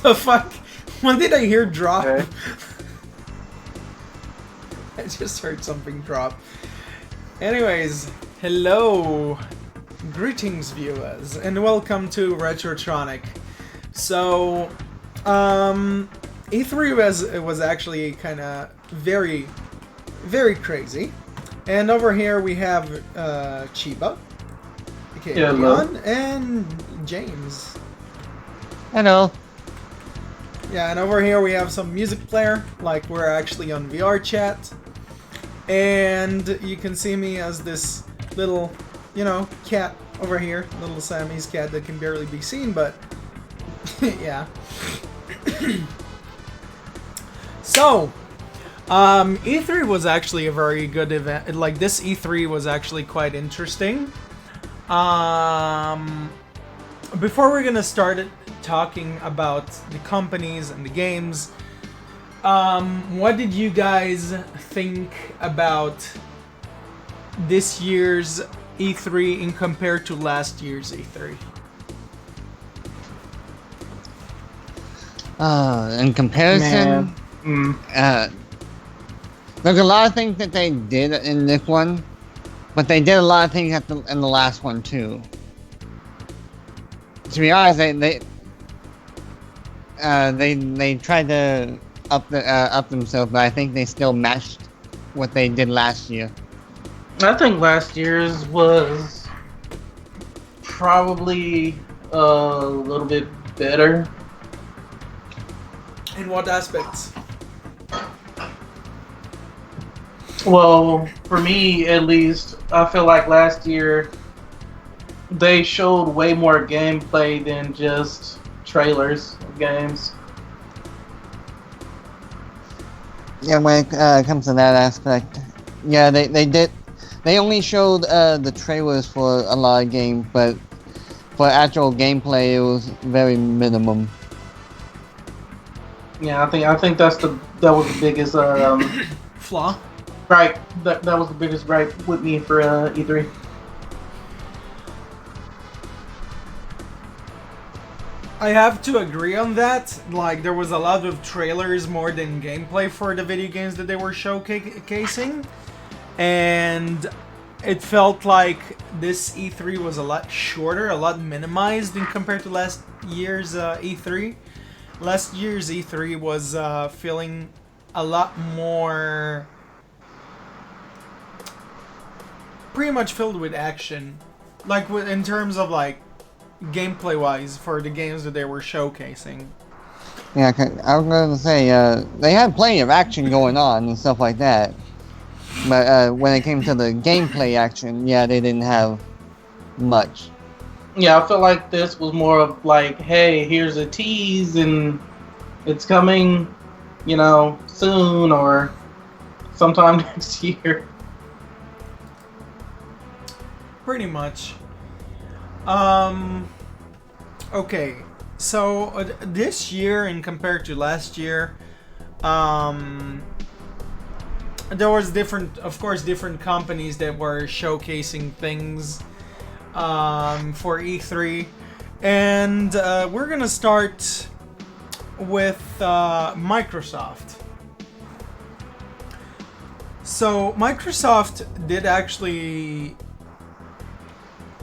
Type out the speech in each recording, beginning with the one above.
The fuck? When did I hear drop? Okay. I just heard something drop. Anyways, hello, greetings viewers, and welcome to Retrotronic. So, E3 was actually kind of very crazy. And over here we have Chiba, aka Yeah, hello. Leon, and James. Hello. Yeah, and over here we have some music player, like we're actually on VR chat. And you can see me as this little, cat over here. Little Sammy's cat that can barely be seen, but yeah. So, E3 was actually a very good event. Like, this E3 was actually quite interesting. Before we're gonna start talking about the companies and the games, what did you guys think about this year's E3 in compared to last year's E3? In comparison, there's a lot of things that they did in this one, but they did a lot of things in the last one too. To be honest, they tried to up themselves, but I think they still matched what they did last year. I think last year's was probably a little bit better. In what aspects? Well, for me at least, I feel like last year they showed way more gameplay than just trailers of games. Yeah, when it comes to that aspect, yeah, they did. They only showed the trailers for a lot of games, but for actual gameplay, it was very minimum. Yeah, I think that was the biggest Flaw? gripe. That was the biggest gripe with me for E3. I have to agree on that. Like, there was a lot of trailers more than gameplay for the video games that they were showcasing. And it felt like this E3 was a lot shorter, a lot minimized in compared to last year's E3. Last year's E3 was feeling a lot more... pretty much filled with action. Like, in terms of, like, gameplay-wise for the games that they were showcasing. Yeah, I was going to say they had plenty of action going on and stuff like that, but when it came to the gameplay action, yeah, they didn't have much. Yeah, I feel like this was more of like, hey, here's a tease and it's coming, soon or sometime next year. Pretty much. Okay, so this year and compared to last year, there was different companies that were showcasing things for E3, and we're gonna start with Microsoft. So Microsoft did actually,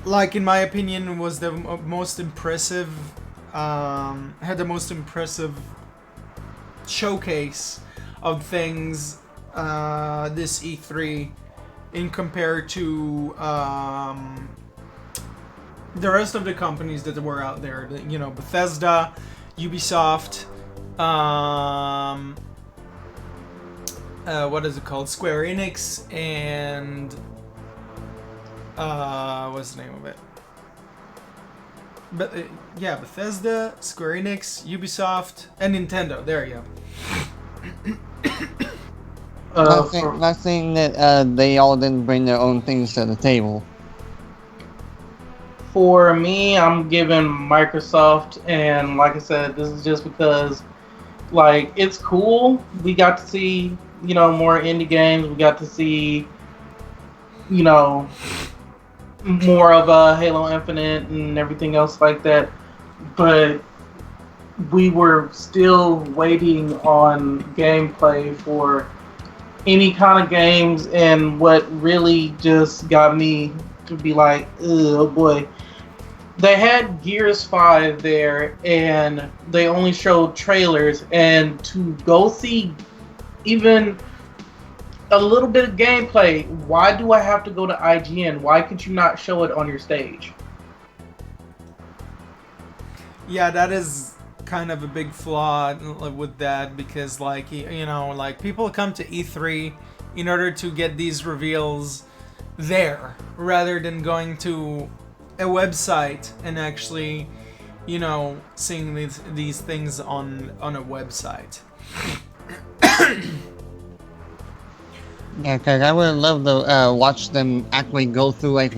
like, in my opinion, was the most impressive, had the most impressive showcase of things this E3 in compared to the rest of the companies that were out there. Bethesda, Ubisoft, what is it called? Square Enix, and what's the name of it? But yeah, Bethesda, Square Enix, Ubisoft, and Nintendo. There you go. Not saying that they all didn't bring their own things to the table. For me, I'm giving Microsoft, and like I said, this is just because, like, it's cool. We got to see, more indie games. We got to see, more of Halo Infinite and everything else like that. But we were still waiting on gameplay for any kind of games, and what really just got me to be like, oh boy. They had Gears 5 there, and they only showed trailers, and to go see even a little bit of gameplay, why do I have to go to IGN? Why could you not show it on your stage? Yeah, that is kind of a big flaw with that, because like, you know, like people come to E3 in order to get these reveals there rather than going to a website and actually, you know, seeing these things on a website. Yeah, because I would love to watch them actually go through like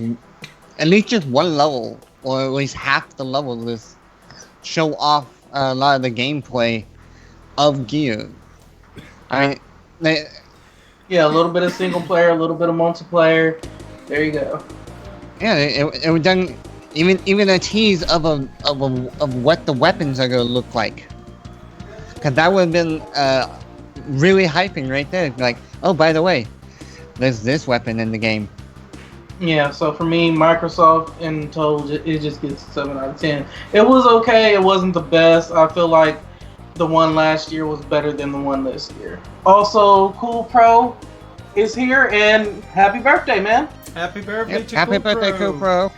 at least just one level, or at least half the level, to just show off a lot of the gameplay of Gear. Yeah, a little bit of single player, a little bit of multiplayer. There you go. Yeah, it would done even a tease of what the weapons are gonna look like. Cause that would have been really hyping right there. Like, oh, by the way, there's this weapon in the game. Yeah, so for me, Microsoft and Toad, it just gets a 7 out of 10. It was okay, it wasn't the best. I feel like the one last year was better than the one this year. Also, Cool Pro is here, and happy birthday, man. Happy birthday Yep, to happy Cool birthday, Pro. Cool Pro.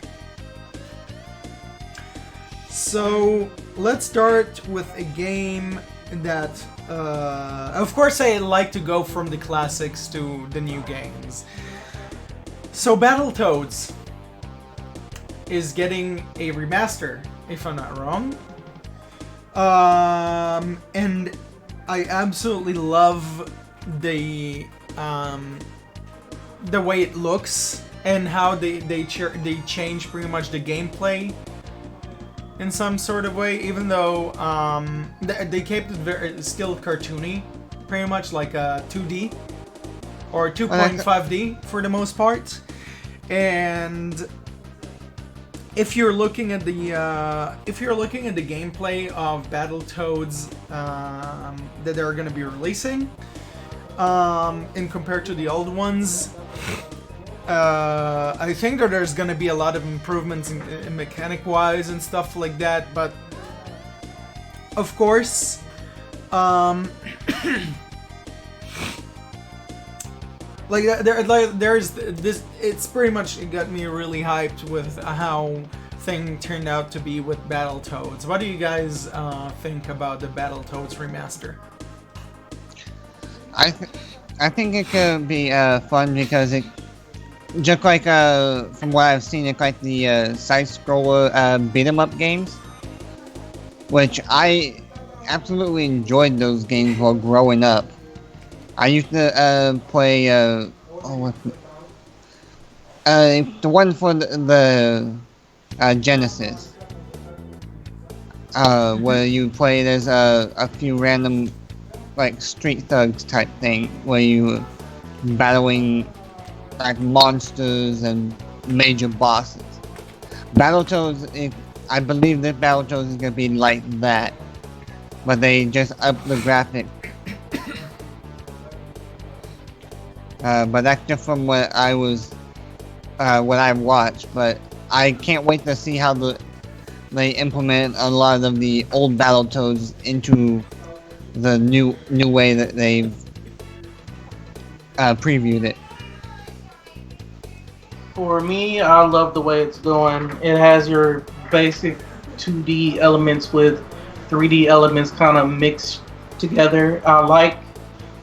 So let's start with a game that, of course, I like to go from the classics to the new games. So Battletoads is getting a remaster, if I'm not wrong. And I absolutely love the way it looks and how they change pretty much the gameplay in some sort of way, even though they kept it still cartoony, pretty much like a 2D or 2.5D for the most part. And if you're looking at the gameplay of Battletoads that they're going to be releasing, and compared to the old ones, I think that there's going to be a lot of improvements in mechanic-wise and stuff like that. But of course, there's this. It's pretty much, it got me really hyped with how thing turned out to be with Battletoads. What do you guys think about the Battletoads remaster? I think it could be fun because it just like from what I've seen, it's like the side-scroller beat 'em up games, which I absolutely enjoyed those games while growing up. I used to play the one for the Genesis, where you play. There's a few random like Street Thugs type thing where you battling like monsters and major bosses. Battletoads, I believe that Battletoads is gonna be like that, but they just up the graphic. But that's just from what I watched. But I can't wait to see how they implement a lot of the old Battletoads into the new way that they've previewed it. For me, I love the way it's going. It has your basic 2D elements with 3D elements kind of mixed together. I like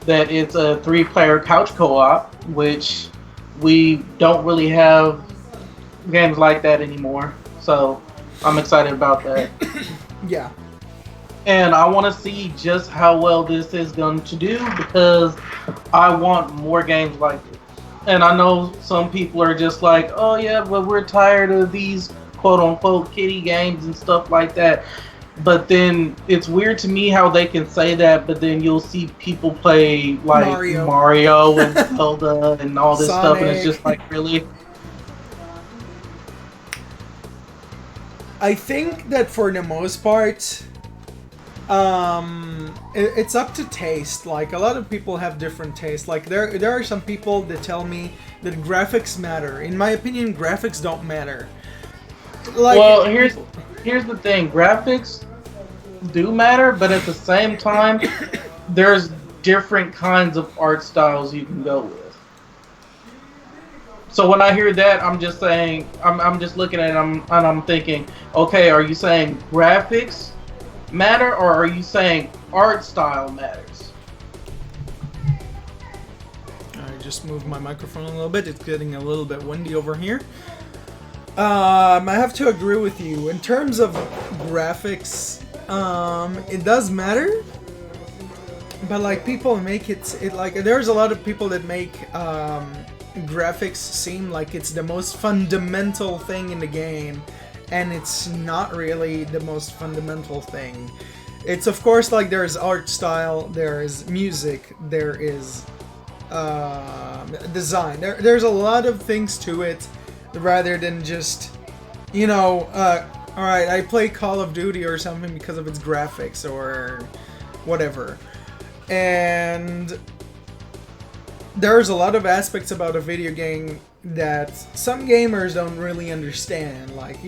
that it's a 3-player couch co-op, which we don't really have games like that anymore. So I'm excited about that. Yeah. And I want to see just how well this is going to do, because I want more games like it. And I know some people are just like, oh yeah, but we're tired of these quote-unquote kiddie games and stuff like that. But then it's weird to me how they can say that, but then you'll see people play like Mario and Zelda and all this stuff, and it's just like, really? I think that for the most part, It's up to taste. Like, a lot of people have different tastes. Like, there are some people that tell me that graphics matter. In my opinion, graphics don't matter. Like, Well, here's the thing. Graphics do matter, but at the same time, there's different kinds of art styles you can go with. So when I hear that, I'm just saying, I'm just looking at it and I'm thinking, okay, are you saying graphics matter, or are you saying art style matters? I just moved my microphone a little bit. It's getting a little bit windy over here. I have to agree with you. In terms of graphics, it does matter. But like, people make it like, there's a lot of people that make graphics seem like it's the most fundamental thing in the game, and it's not really the most fundamental thing. It's, of course, like, there's art style, there is music, there is design. There's a lot of things to it, rather than just, you know, alright, I play Call of Duty or something because of its graphics or whatever. And there's a lot of aspects about a video game that some gamers don't really understand. Like,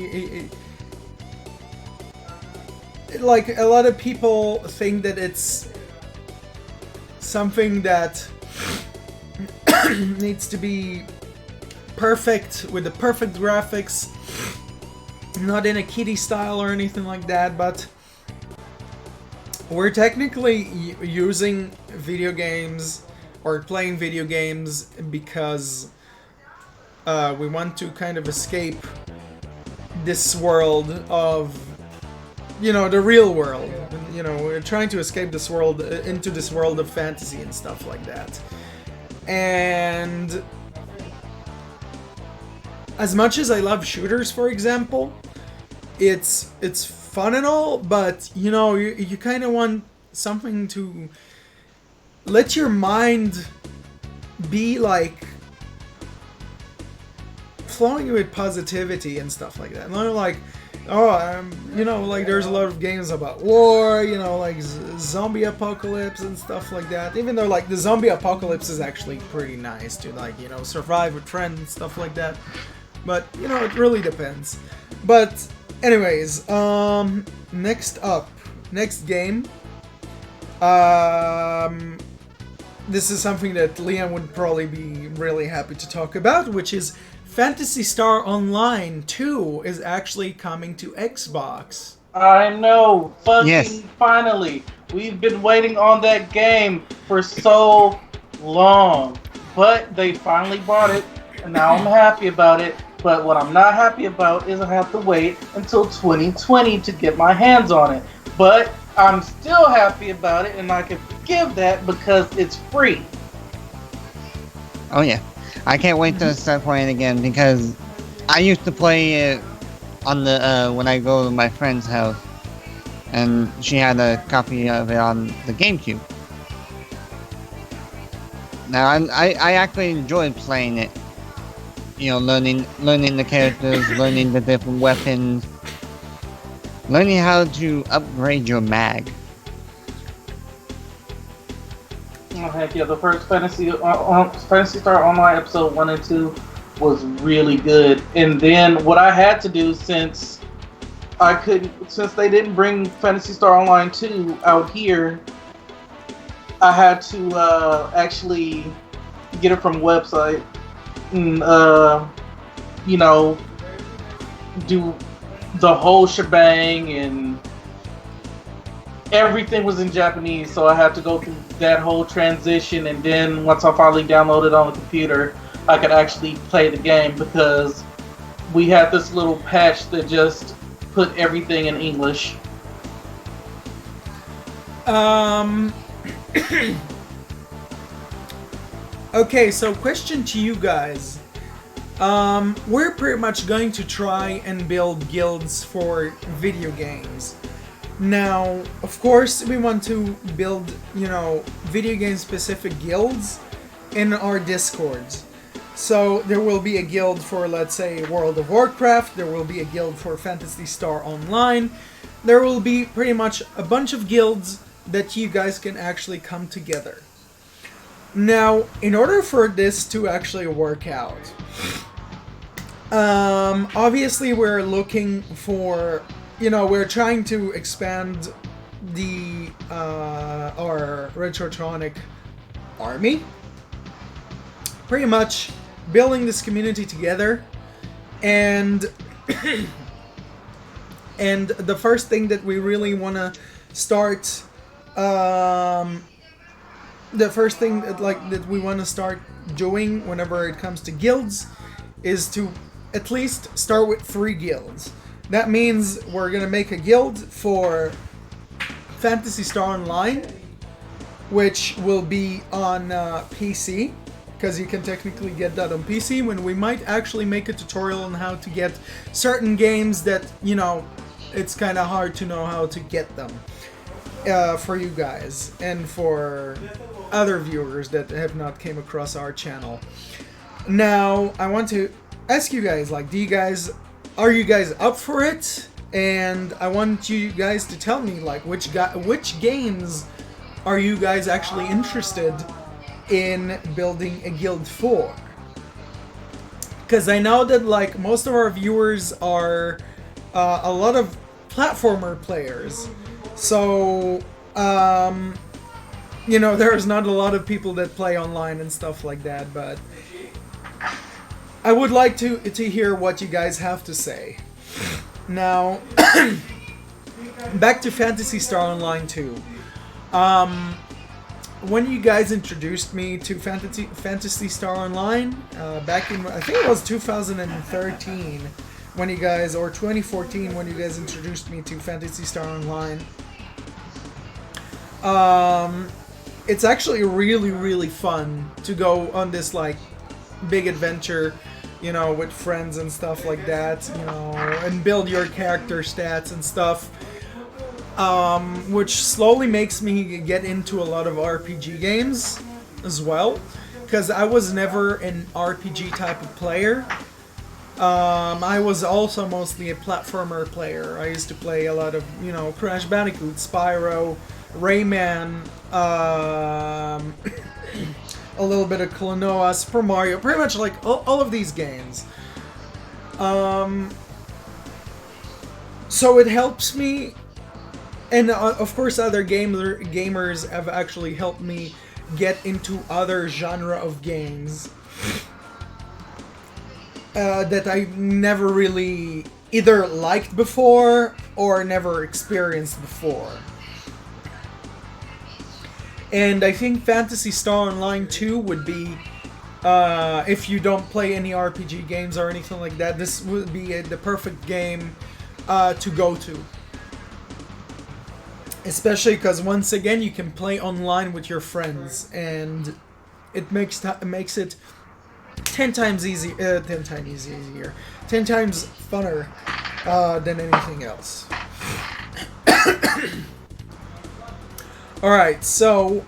like, a lot of people think that it's something that needs to be perfect, with the perfect graphics, not in a kiddie style or anything like that, but we're technically using video games or playing video games because we want to kind of escape this world of, you know, the real world. You know, we're trying to escape this world, into this world of fantasy and stuff like that. And as much as I love shooters, for example, it's fun and all, but, you know, you kind of want something to let your mind be, like, flowing with positivity and stuff like that. Not like, oh, you know, like, there's a lot of games about war, you know, like zombie apocalypse and stuff like that. Even though, like, the zombie apocalypse is actually pretty nice to, like, you know, survive with friends and stuff like that. But, you know, it really depends. But anyways, next up, next game. This is something that Liam would probably be really happy to talk about, which is Phantasy Star Online 2 is actually coming to Xbox. I know, fucking Yes. finally. We've been waiting on that game for so long. But they finally brought it, and now I'm happy about it. But what I'm not happy about is I have to wait until 2020 to get my hands on it. But I'm still happy about it, and I can forgive that because it's free. Oh yeah, I can't wait to start playing again because I used to play it on the when I go to my friend's house, and she had a copy of it on the GameCube. Now I actually enjoyed playing it. You know, learning the characters, learning the different weapons, learning how to upgrade your mag. Oh, heck yeah, the first Fantasy Star Online episode 1 and 2 was really good. And then what I had to do, since they didn't bring Phantasy Star Online 2 out here, I had to actually get it from a website and, you know, do the whole shebang, and everything was in Japanese, so I had to go through that whole transition, and then once I finally downloaded it on the computer, I could actually play the game, because we had this little patch that just put everything in English. Okay, so question to you guys. We're pretty much going to try and build guilds for video games. Now, of course, we want to build, you know, video game specific guilds in our Discords. So there will be a guild for, let's say, World of Warcraft, there will be a guild for Phantasy Star Online, there will be pretty much a bunch of guilds that you guys can actually come together. Now, in order for this to actually work out, obviously we're looking for, we're trying to expand the our Retrotronic army. Pretty much building this community together, and and the first thing that we really want to start, the first thing that we want to start doing whenever it comes to guilds is to at least start with 3 guilds. That means we're gonna make a guild for Phantasy Star Online, which will be on PC, because you can technically get that on PC, when we might actually make a tutorial on how to get certain games that, it's kind of hard to know how to get them for you guys and for other viewers that have not came across our channel. Now, I want to ask you guys, are you guys up for it? And I want you guys to tell me, which games are you guys actually interested in building a guild for? Because I know that most of our viewers are a lot of platformer players, so there's not a lot of people that play online and stuff like that, but I would like to hear what you guys have to say. Now, back to Phantasy Star Online 2. When you guys introduced me to Phantasy Star Online, back in, I think it was 2013, when you guys, or 2014, when you guys introduced me to Phantasy Star Online. It's actually really, really fun to go on this big adventure, with friends and stuff like that, and build your character stats and stuff. Which slowly makes me get into a lot of RPG games as well, because I was never an RPG type of player. I was also mostly a platformer player. I used to play a lot of, Crash Bandicoot, Spyro, Rayman, a little bit of Klonoa, Super Mario, pretty much all of these games. So it helps me, and of course other gamers have actually helped me get into other genre of games that I never really either liked before or never experienced before. And I think Phantasy Star Online 2 would be, if you don't play any RPG games or anything like that, this would be the perfect game to go to. Especially because, once again, you can play online with your friends, and it makes it 10 times easier, 10 times funner than anything else. Alright, so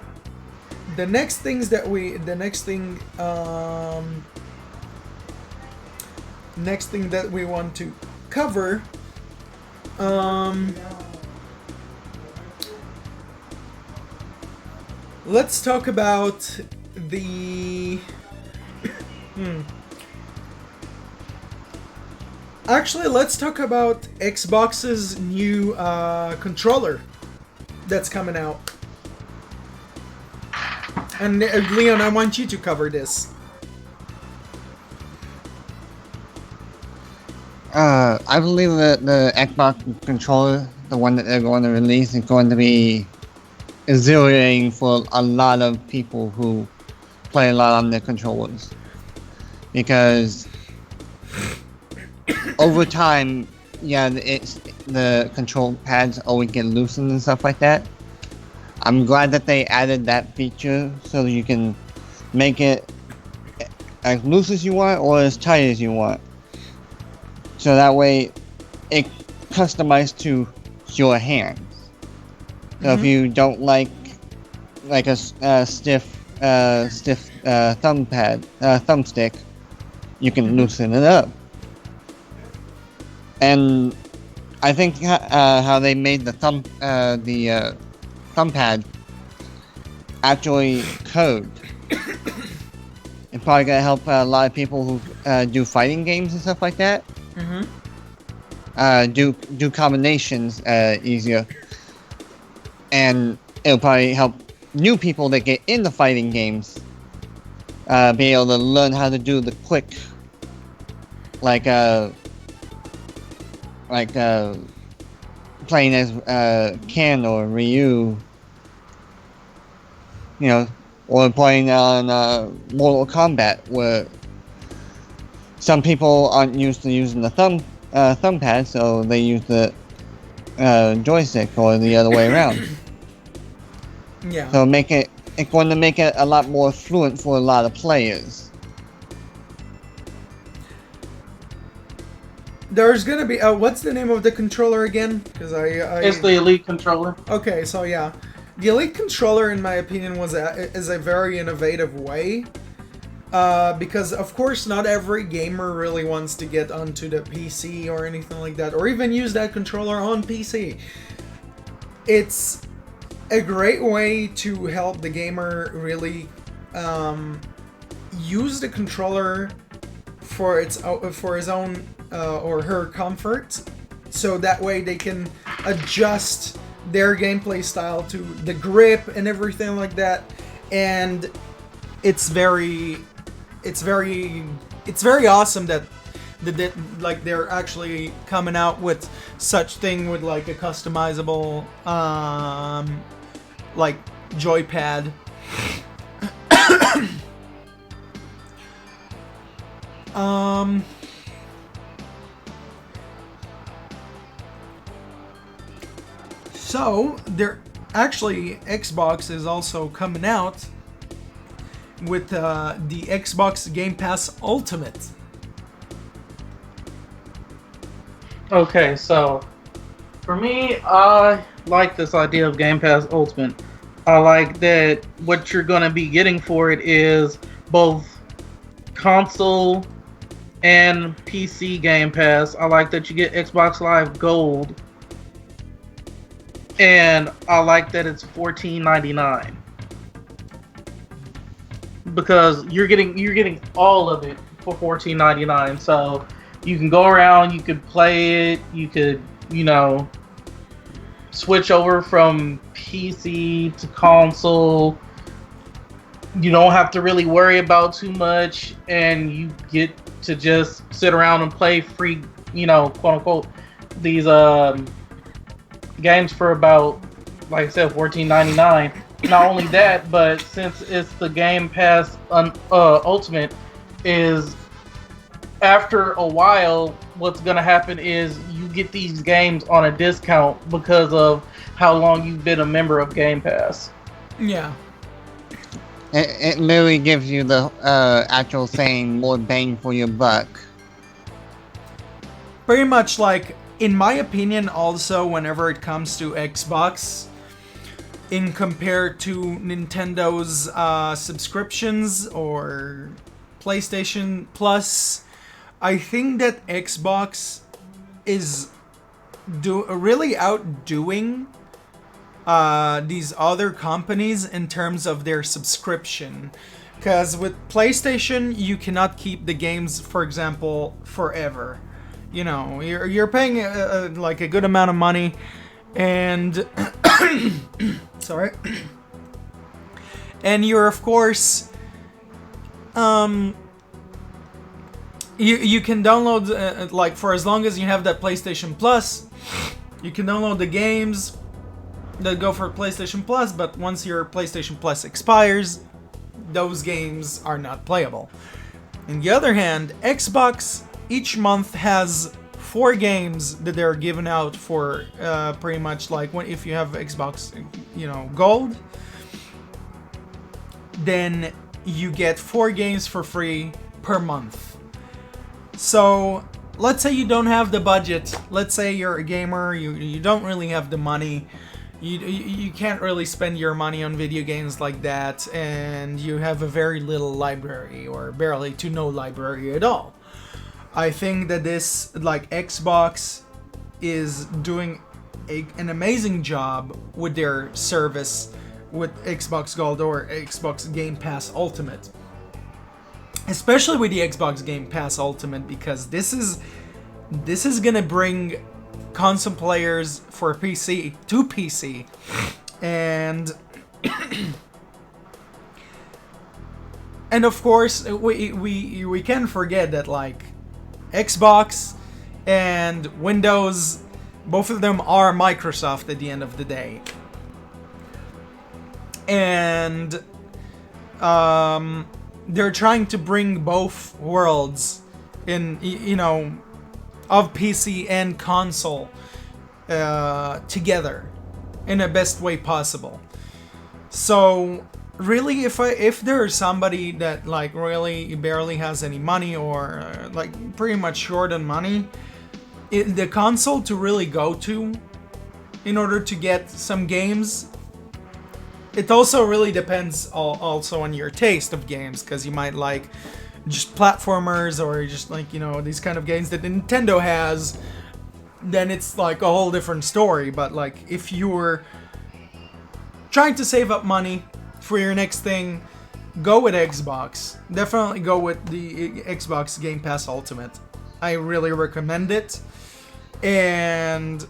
the next thing that we want to cover, let's talk about the Actually, let's talk about Xbox's new controller that's coming out. And Leon, I want you to cover this. I believe that the Xbox controller, the one that they're going to release, is going to be exhilarating for a lot of people who play a lot on their controllers. Because over time, yeah, the control pads always get loosened and stuff like that. I'm glad that they added that feature so that you can make it as loose as you want or as tight as you want. So that way it customized to your hands. So if you don't like a stiff thumbstick, you can loosen it up. And I think how they made the thumbpad actually code. It's probably gonna help a lot of people who do fighting games and stuff like that. Do combinations easier, and it'll probably help new people that get into fighting games be able to learn how to do the quick, like playing as Ken or Ryu, you know, or playing on Mortal Kombat, where some people aren't used to using the thumbpad, so they use the joystick or the other way around. Yeah. So it's going to make it a lot more fluent for a lot of players. There's gonna be what's the name of the controller again? Because It's the Elite controller. Okay, so yeah, the Elite controller, in my opinion, is a very innovative way. Because of course not every gamer really wants to get onto the PC or anything like that, or even use that controller on PC. It's a great way to help the gamer really use the controller for his own or her comfort, so that way they can adjust their gameplay style to the grip and everything like that. And it's very awesome that like they're actually coming out with such thing with like a customizable like joypad. So there actually Xbox is also coming out with the Xbox Game Pass Ultimate. Okay, so for me, I like this idea of Game Pass Ultimate. I like that what you're going to be getting for it is both console and PC Game Pass. I like that you get Xbox Live Gold, and I like that it's $14.99 because you're getting all of it for $14.99. So you can go around, you could play it, you could, you know, switch over from PC to console. You don't have to really worry about too much, and you get to just sit around and play free, you know, quote unquote, these games for about, like I said, $14.99. Not only that, but since it's the Game Pass Ultimate, is after a while, what's gonna happen is you get these games on a discount because of how long you've been a member of Game Pass. Yeah. It literally gives you the actual saying more bang for your buck. Pretty much, like, in my opinion, also, whenever it comes to Xbox, in compared to Nintendo's subscriptions or PlayStation Plus, I think that Xbox is really outdoing these other companies in terms of their subscription. Because with PlayStation, you cannot keep the games, for example, forever. You know, you're paying like a good amount of money, and sorry, and you're of course you can download like for as long as you have that PlayStation Plus, you can download the games that go for PlayStation Plus, but once your PlayStation Plus expires, those games are not playable. On the other hand, Xbox each month has 4 games that they're giving out for pretty much like if you have Xbox, you know, Gold, then you get 4 games for free per month. So let's say you don't have the budget. Let's say you're a gamer, you don't really have the money. You can't really spend your money on video games like that, and you have a very little library or barely to no library at all. I think that this, like Xbox is doing an amazing job with their service with Xbox Gold or Xbox Game Pass Ultimate. Especially with the Xbox Game Pass Ultimate, because this is gonna bring console players for PC to PC, and and of course we can't forget that like Xbox and Windows, both of them are Microsoft at the end of the day, and they're trying to bring both worlds in, of PC and console together in the best way possible. So really, if there's somebody that like really barely has any money or like pretty much short on money, the console to really go to in order to get some games, it also really depends also on your taste of games, because you might like just platformers or just like, these kind of games that Nintendo has, then it's like a whole different story. But like if you're trying to save up money for your next thing, go with Xbox. Definitely go with the Xbox Game Pass Ultimate. I really recommend it. And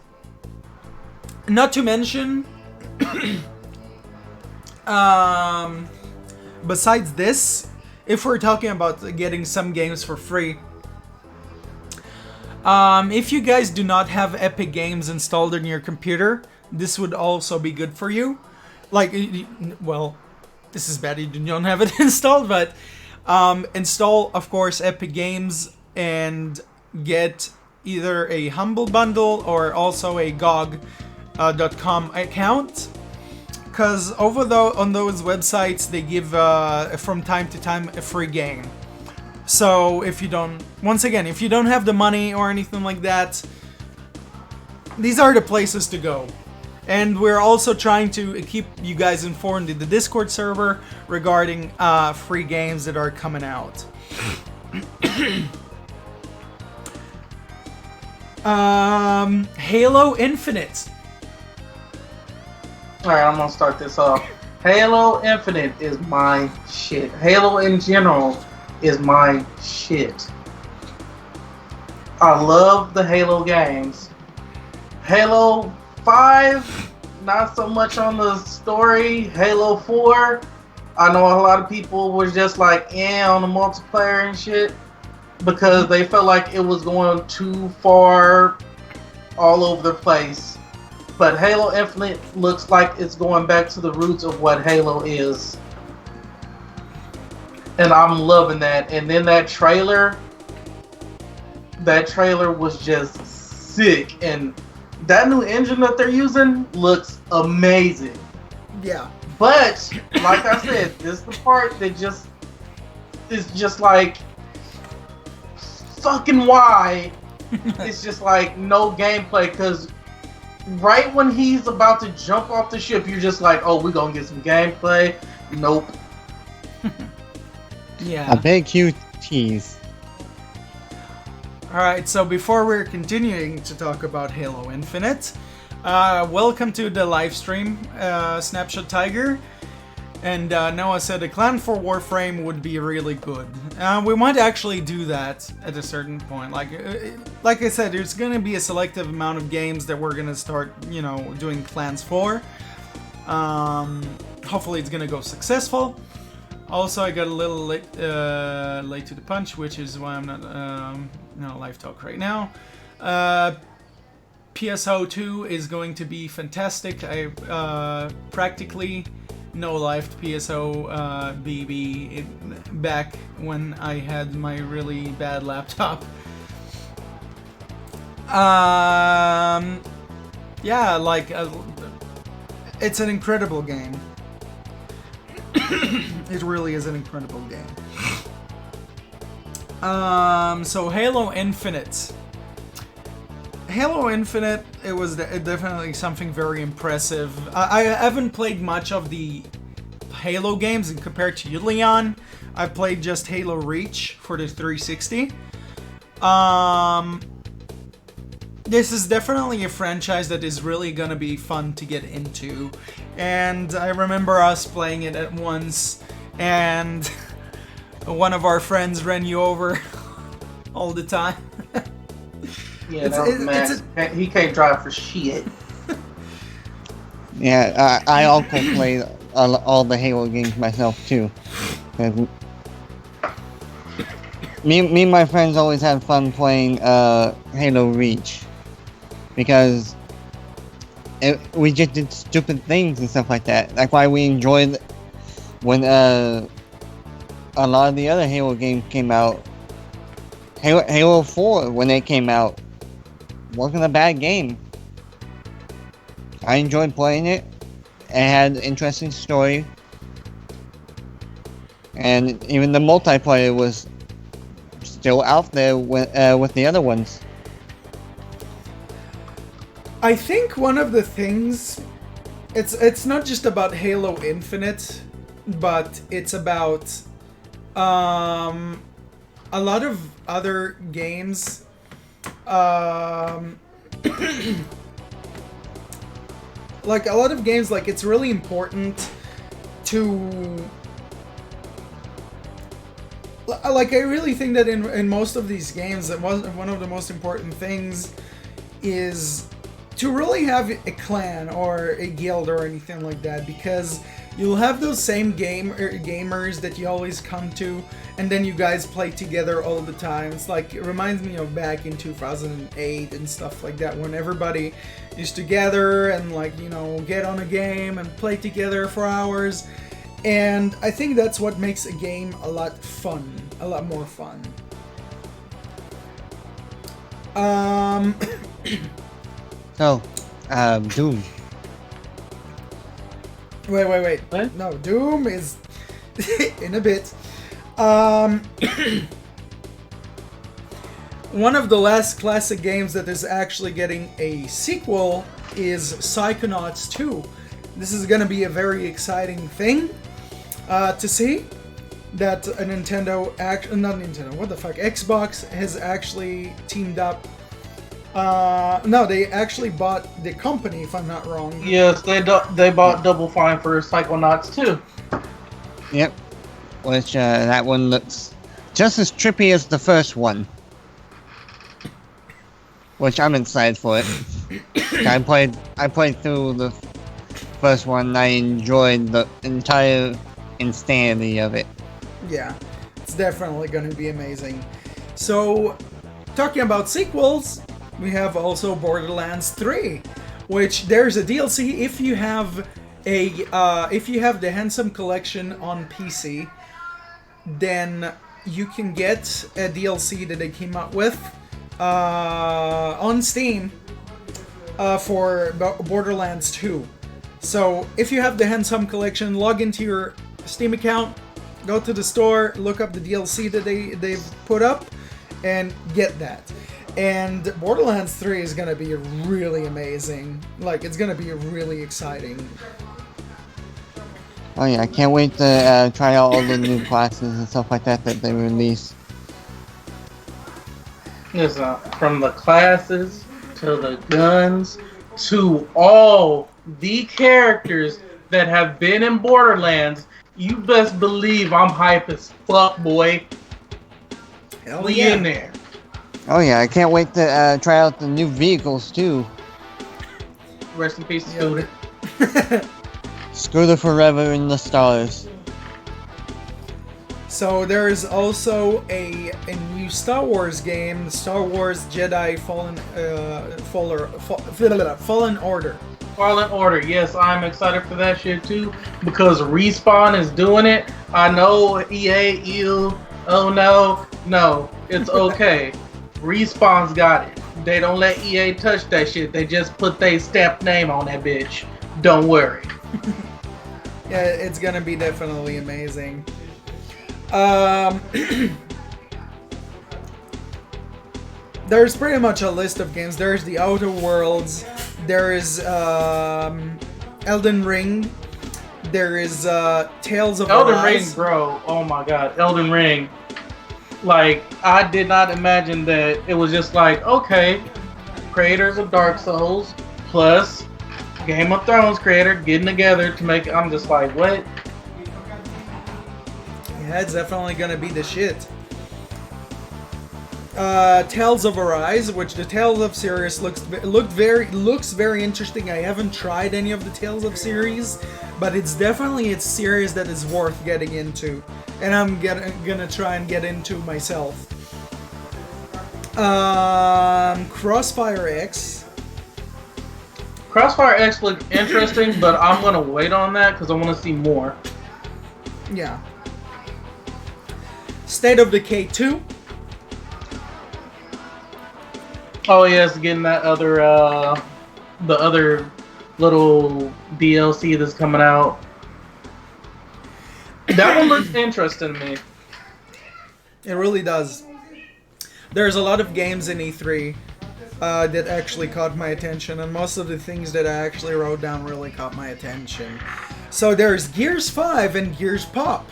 not to mention, besides this, if we're talking about getting some games for free, if you guys do not have Epic Games installed on your computer, this would also be good for you. Like, well, this is bad, you don't have it installed, but install, of course, Epic Games and get either a Humble Bundle or also a GOG.com account. Because on those websites, they give from time to time a free game. So if you don't have the money or anything like that, these are the places to go. And we're also trying to keep you guys informed in the Discord server regarding free games that are coming out. Halo Infinite. Alright, I'm gonna start this off. Halo Infinite is my shit. Halo in general is my shit. I love the Halo games. Halo 5, not so much on the story. Halo 4, I know a lot of people was just like, on the multiplayer and shit, because they felt like it was going too far all over the place. But Halo Infinite looks like it's going back to the roots of what Halo is. And I'm loving that. And then that trailer was just sick. And that new engine that they're using looks amazing. Yeah. But, like I said, this is the part that just is just like, fucking why? It's just like no gameplay, because right when he's about to jump off the ship, you're just like, oh, we're gonna get some gameplay. Nope. Yeah. A big huge tease. Alright, so before we're continuing to talk about Halo Infinite, welcome to the live stream, Snapshot Tiger. And Noah said a clan for Warframe would be really good. We might actually do that at a certain point. Like I said, there's gonna be a selective amount of games that we're gonna start, doing clans for. Hopefully it's gonna go successful. Also, I got a little late to the punch, which is why I'm not live talk right now. PSO2 is going to be fantastic. I practically no-lifed PSO BB back when I had my really bad laptop. Yeah, it's an incredible game. It really is an incredible game. So Halo Infinite. Halo Infinite, it was definitely something very impressive. I haven't played much of the Halo games, and compared to you, Leon, I've played just Halo Reach for the 360. this is definitely a franchise that is really gonna be fun to get into. And I remember us playing it at once, and one of our friends ran you over all the time. Yeah, that was Max. He can't drive for shit. Yeah, I also played all the Halo games myself too. 'Cause me and my friends always had fun playing Halo Reach because we just did stupid things and stuff like that. That's why we enjoyed when a lot of the other Halo games came out. Halo 4 when it came out wasn't a bad game. I enjoyed playing it. It had an interesting story, and even the multiplayer was still out there with the other ones. I think one of the things, it's not just about Halo Infinite, but it's about a lot of other games. Like a lot of games, like it's really important to. Like I really think that in most of these games, that one of the most important things is to really have a clan or a guild or anything like that, because you'll have those same gamers that you always come to, and then you guys play together all the time. It's like, it reminds me of back in 2008 and stuff like that, when everybody used to gather and, like, you know, get on a game and play together for hours. And I think that's what makes a game a lot more fun. So, Doom. Wait. What? No, Doom is in a bit. One of the last classic games that is actually getting a sequel is Psychonauts 2. This is going to be a very exciting thing to see that a Xbox has actually teamed up. No, they actually bought the company, if I'm not wrong. Yes, they bought Double Fine for Psychonauts 2. Yep. Which that one looks just as trippy as the first one. Which I'm excited for it. I played through the first one and I enjoyed the entire insanity of it. Yeah, it's definitely going to be amazing. So, talking about sequels, we have also Borderlands 3, which there's a DLC if you have the Handsome Collection on PC, then you can get a DLC that they came out with on Steam for Borderlands 2. So if you have the Handsome Collection, log into your Steam account, go to the store, look up the DLC that they've put up, and get that. And Borderlands 3 is going to be really amazing. Like, it's going to be really exciting. Oh yeah, I can't wait to try out all the new classes and stuff like that they release. Yes, from the classes to the guns to all the characters that have been in Borderlands, you best believe I'm hype as fuck, boy. Hell We yeah. in there. Oh yeah, I can't wait to try out the new vehicles too. Rest in peace, Yeah. Scooter. Scooter forever in the stars. So there is also a new Star Wars game, Star Wars Jedi Fallen Order. Fallen Order, yes, I'm excited for that shit too, because Respawn is doing it. I know EA, oh no, it's okay. Respawn's got it. They don't let EA touch that shit. They just put their stamped name on that bitch. Don't worry. Yeah, it's gonna be definitely amazing. There's pretty much a list of games. There's the Outer Worlds. There is Elden Ring. There is Tales of Elden Arise. Ring, bro. Oh my god, Elden Ring. Like, I did not imagine that it was just like, okay, creators of Dark Souls plus Game of Thrones creator getting together to make. I'm just like, what? Yeah, it's definitely gonna be the shit. Tales of Arise, which the Tales of series looks very interesting. I haven't tried any of the Tales of series, but it's definitely a series that is worth getting into, and I'm gonna try and get into myself. Crossfire X. Crossfire X looked interesting, but I'm gonna wait on that because I want to see more. Yeah. State of Decay 2. Oh yes, getting that other the other little DLC that's coming out. That one looks interesting to me. It really does. There's a lot of games in E3 that actually caught my attention, and most of the things that I actually wrote down really caught my attention. So there's Gears 5 and Gears Pop.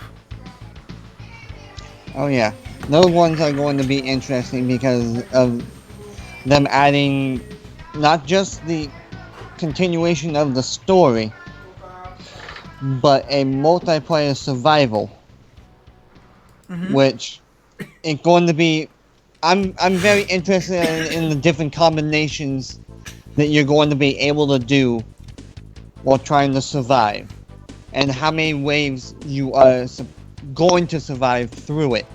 Oh yeah, those ones are going to be interesting because of them adding not just the continuation of the story, but a multiplayer survival, which is going to be. I'm very interested in the different combinations that you're going to be able to do while trying to survive, and how many waves you are going to survive through it.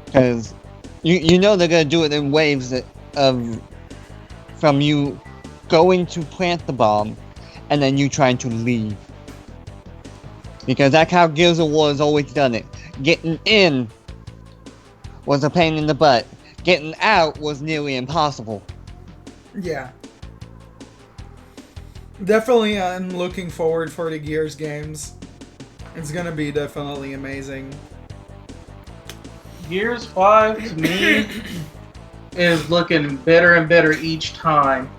Because you know they're going to do it in waves from you going to plant the bomb and then you trying to leave. Because that's how Gears of War has always done it. Getting in was a pain in the butt. Getting out was nearly impossible. Yeah. Definitely, I'm looking forward for the Gears games. It's gonna be definitely amazing. Gears 5 to me is looking better and better each time.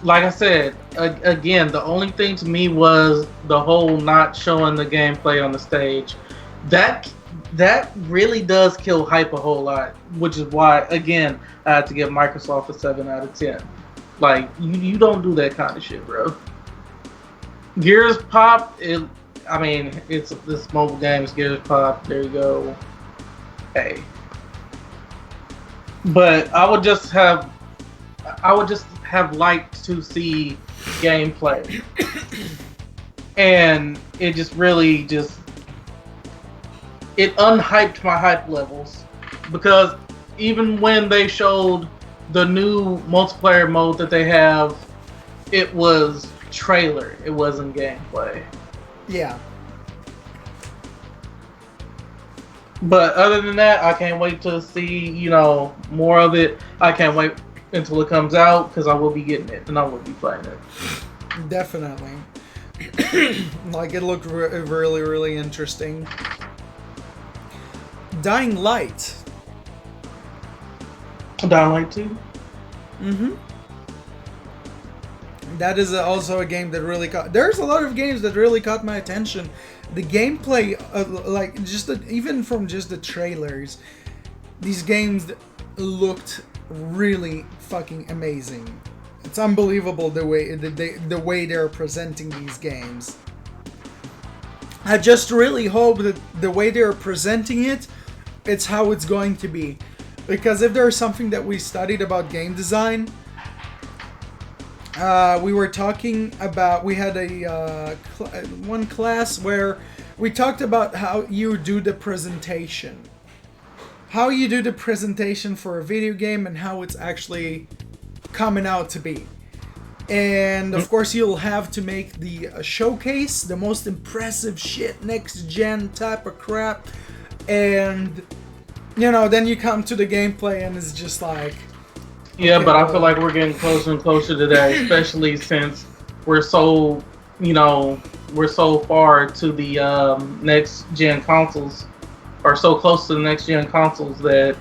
Like I said, again, the only thing to me was the whole not showing the gameplay on the stage. That really does kill hype a whole lot, which is why, again, I had to give Microsoft a 7 out of 10. Like, you don't do that kind of shit, bro. Gears Pop, it's this mobile game, it's Gears Pop, there you go. Hey. But I would just have liked to see gameplay. And it just really it unhyped my hype levels, because even when they showed the new multiplayer mode that they have, it was trailer, it wasn't gameplay. Yeah. But other than that, I can't wait to see, more of it. I can't wait until it comes out, because I will be getting it and I will be playing it. Definitely. Like, it looked really, really interesting. Dying Light. Dying Light 2? Mm-hmm. That is also a game that really caught... There's a lot of games that really caught my attention. The gameplay, even from just the trailers, these games looked really fucking amazing. It's unbelievable the way they're presenting these games. I just really hope that the way they're presenting it, it's how it's going to be. Because if there's something that we studied about game design, we were talking about, we had one class where we talked about how you do the presentation. How you do the presentation for a video game and how it's actually coming out to be. And of course you'll have to make the showcase, the most impressive shit, next gen type of crap. And, then you come to the gameplay and it's just like... Yeah, okay, but I feel like we're getting closer and closer to that, especially since we're so far to the next gen consoles, or so close to the next gen consoles, that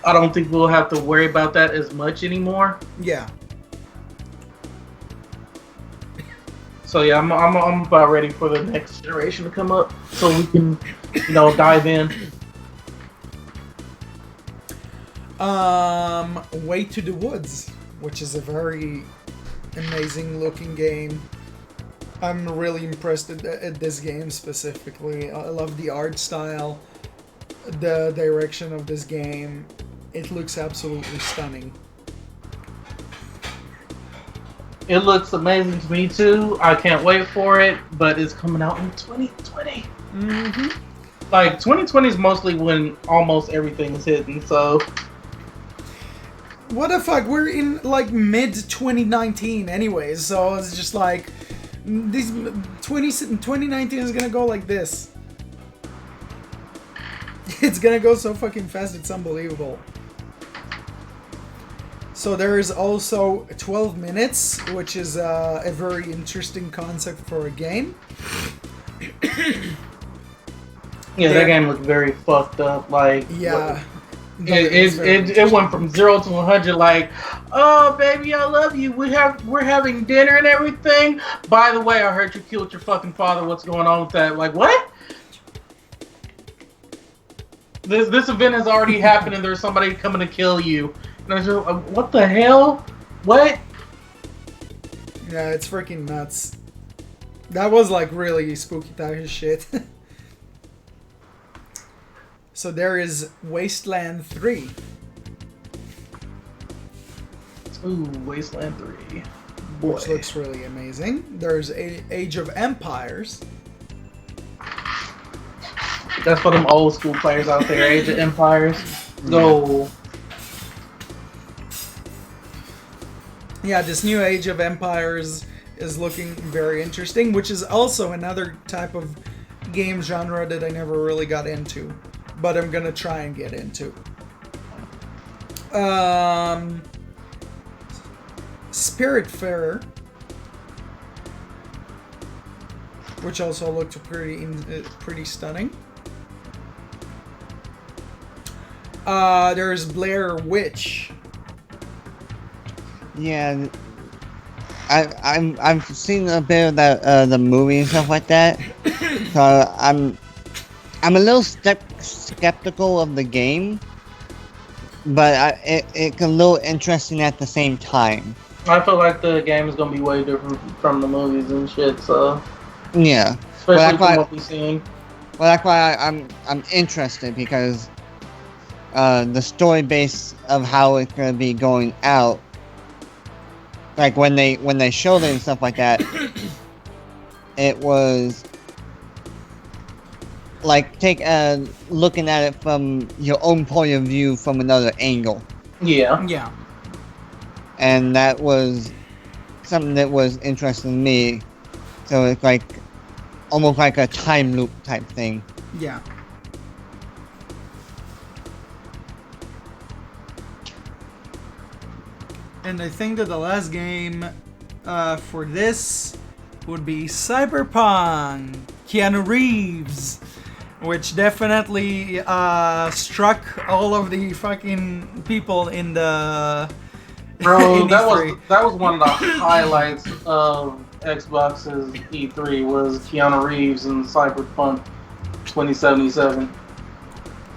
I don't think we'll have to worry about that as much anymore. Yeah. So yeah, I'm about ready for the next generation to come up, so we can, dive in. Way to the Woods, which is a very amazing looking game. I'm really impressed at this game specifically. I love the art style, the direction of this game. It looks absolutely stunning. It looks amazing to me too. I can't wait for it, but it's coming out in 2020. Mm-hmm. Like 2020 is mostly when almost everything is hitting. So what the fuck? We're in like mid 2019 anyways, so it's just like this 2019 is gonna go like this. It's gonna go so fucking fast, it's unbelievable. So there is also 12 minutes, which is a very interesting concept for a game. yeah, that game looked very fucked up. Like Yeah. It went from 0 to 100 like, oh baby, I love you. We're having dinner and everything. By the way, I heard you killed your fucking father. What's going on with that? Like what? This event has already happened and there's somebody coming to kill you. And I was just like, what the hell? What? Yeah, it's freaking nuts. That was like really spooky type of shit. So there is Wasteland 3. Ooh, Wasteland 3. Boy. Which looks really amazing. There's Age of Empires. That's for them old school players out there. Age of Empires. Go. Yeah, this new Age of Empires is looking very interesting, which is also another type of game genre that I never really got into, but I'm gonna try and get into. Spiritfarer, which also looked pretty stunning. There's Blair Witch. Yeah, I've seen a bit of the movie and stuff like that. So I'm a little skeptical of the game, but it's a little interesting at the same time. I feel like the game is gonna be way different from the movies and shit. So yeah, especially from what we've seen. Well, that's why I'm interested, because the story base of how it's gonna be going out. Like when they showed it and stuff like that, it was like looking at it from your own point of view from another angle. Yeah. Yeah. And that was something that was interesting to me. So it's like almost like a time loop type thing. Yeah. And I think that the last game for this would be Cyberpunk, Keanu Reeves, which definitely struck all of the fucking people in the Bro, in that E3. was one of the highlights of Xbox's E3 was Keanu Reeves in Cyberpunk 2077.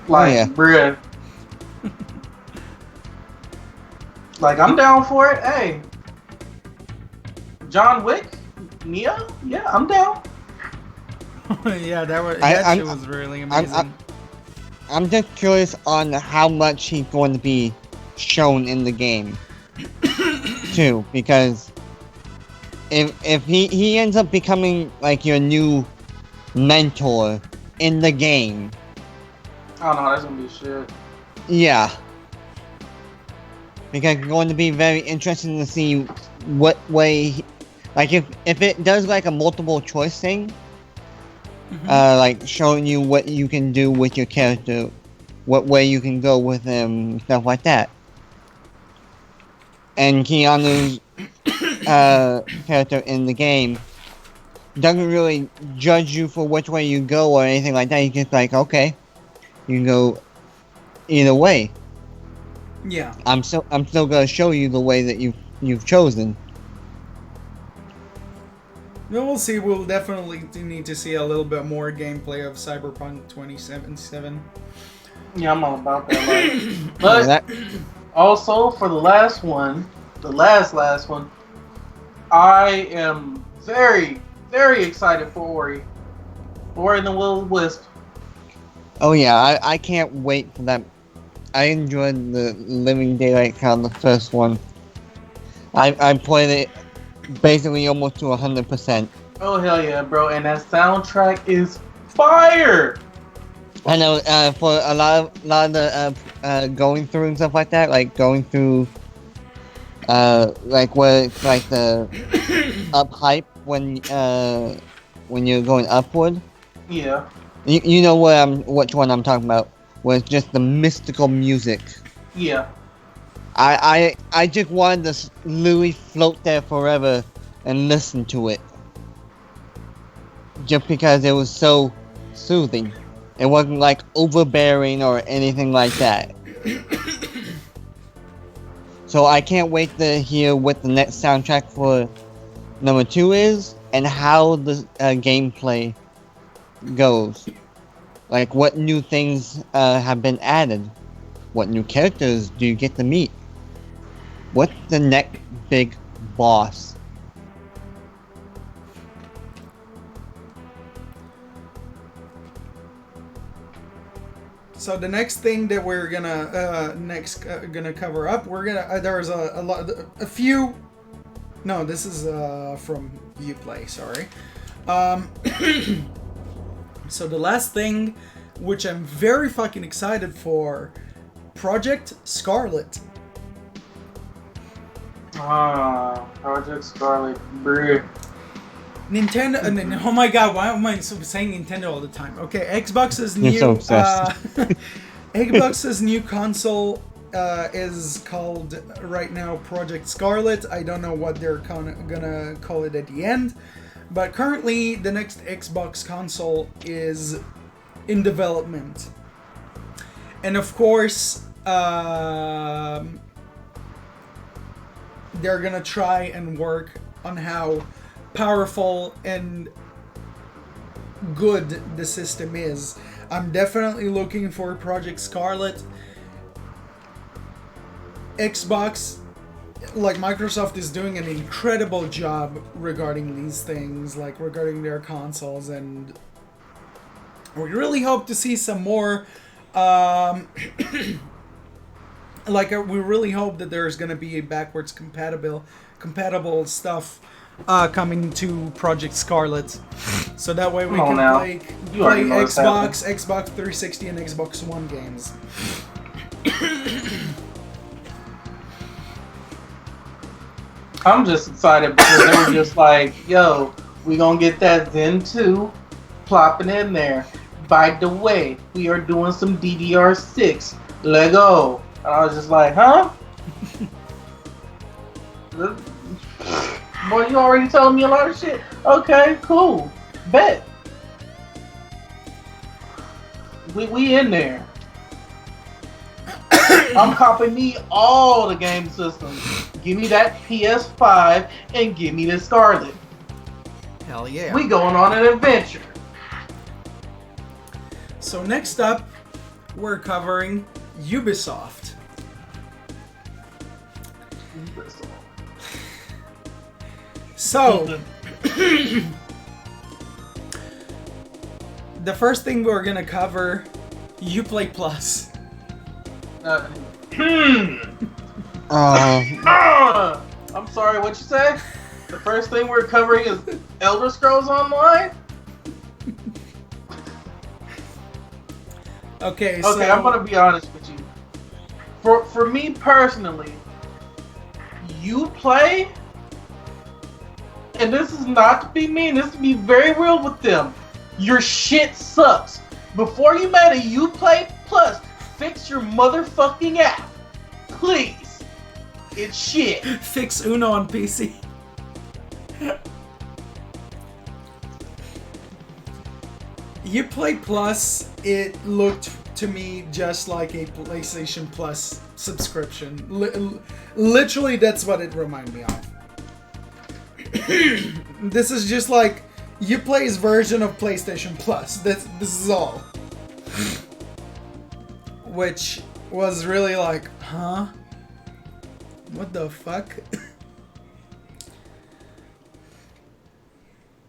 Like, yeah. bruh. Like, I'm down for it. Hey, John Wick, Neo, yeah, I'm down. Yeah, that shit was really amazing. I'm just curious on how much he's going to be shown in the game, too, because if he ends up becoming like your new mentor in the game, Oh no, that's gonna be shit. yeah. Because it's going to be very interesting to see what way, like if it does like a multiple choice thing, like showing you what you can do with your character, what way you can go with him, stuff like that. And Keanu's character in the game doesn't really judge you for which way you go or anything like that. He's just like, okay, you can go either way. Yeah. I'm still gonna show you the way that you've chosen. No, we'll see. We'll definitely need to see a little bit more gameplay of Cyberpunk 2077. Yeah, I'm all about that life. But That, also for the last one, the last one, I am very, very excited for Ori. Ori and the Will of the Wisp. oh yeah, I can't wait for that. I enjoyed the Living Daylight Cloud, the first one. I played it basically almost to 100%. Oh hell yeah, bro! And that soundtrack is fire. I know for a lot of the going through and stuff like that, like going through like where it's like the up hype when you're going upward. Yeah. You know which one I'm talking about, where it's just the mystical music. Yeah. I just wanted to literally float there forever and listen to it. Just because it was so soothing. It wasn't like overbearing or anything like that. So I can't wait to hear what the next soundtrack for number 2 is and how the gameplay goes. Like what new things have been added. What new characters do you get to meet? What's the next big boss? So the next thing that we're gonna cover up, we're gonna there's a few. No, this is from Uplay. Sorry. So the last thing, which I'm very fucking excited for, Project Scarlet. Project Scarlet, bruh. Nintendo. Oh my god, why am I saying Nintendo all the time? Okay, Xbox's new. You're so obsessed. Xbox's new console is called right now Project Scarlet. I don't know what they're gonna call it at the end, but currently the next Xbox console is in development, and of course, they're gonna try and work on how powerful and good the system is. I'm definitely looking for Project Scarlet. Xbox, like Microsoft, is doing an incredible job regarding these things, like regarding their consoles, and we really hope to see some more. We really hope that there's gonna be a backwards compatible stuff coming to Project Scarlet, so that way we Come on can now. play You already know what's Xbox 360 and Xbox One games. I'm just excited because they were just like, yo, we gonna get that Zen 2 plopping in there. By the way, we are doing some DDR6 Lego. And I was just like, huh? Boy, you already told me a lot of shit. Okay, cool. Bet. We in there. I'm copping me all the game systems. Give me that PS5 and give me the Scarlet. Hell yeah. We going on an adventure. So next up, we're covering Ubisoft. So, the first thing we're gonna cover, Uplay Plus. I'm sorry, what you say? The first thing we're covering is Elder Scrolls Online? Okay, Okay, I'm gonna be honest with you. For me personally, Uplay, and this is not to be mean, this is to be very real with them. Your shit sucks. Before you made a Uplay Plus, fix your motherfucking app. Please. It's shit. Fix Uno on PC. Uplay Plus, it looked to me just like a PlayStation Plus subscription. Literally, that's what it reminded me of. This is just like Uplay's version of PlayStation Plus. This is all. which was really like, huh? What the fuck?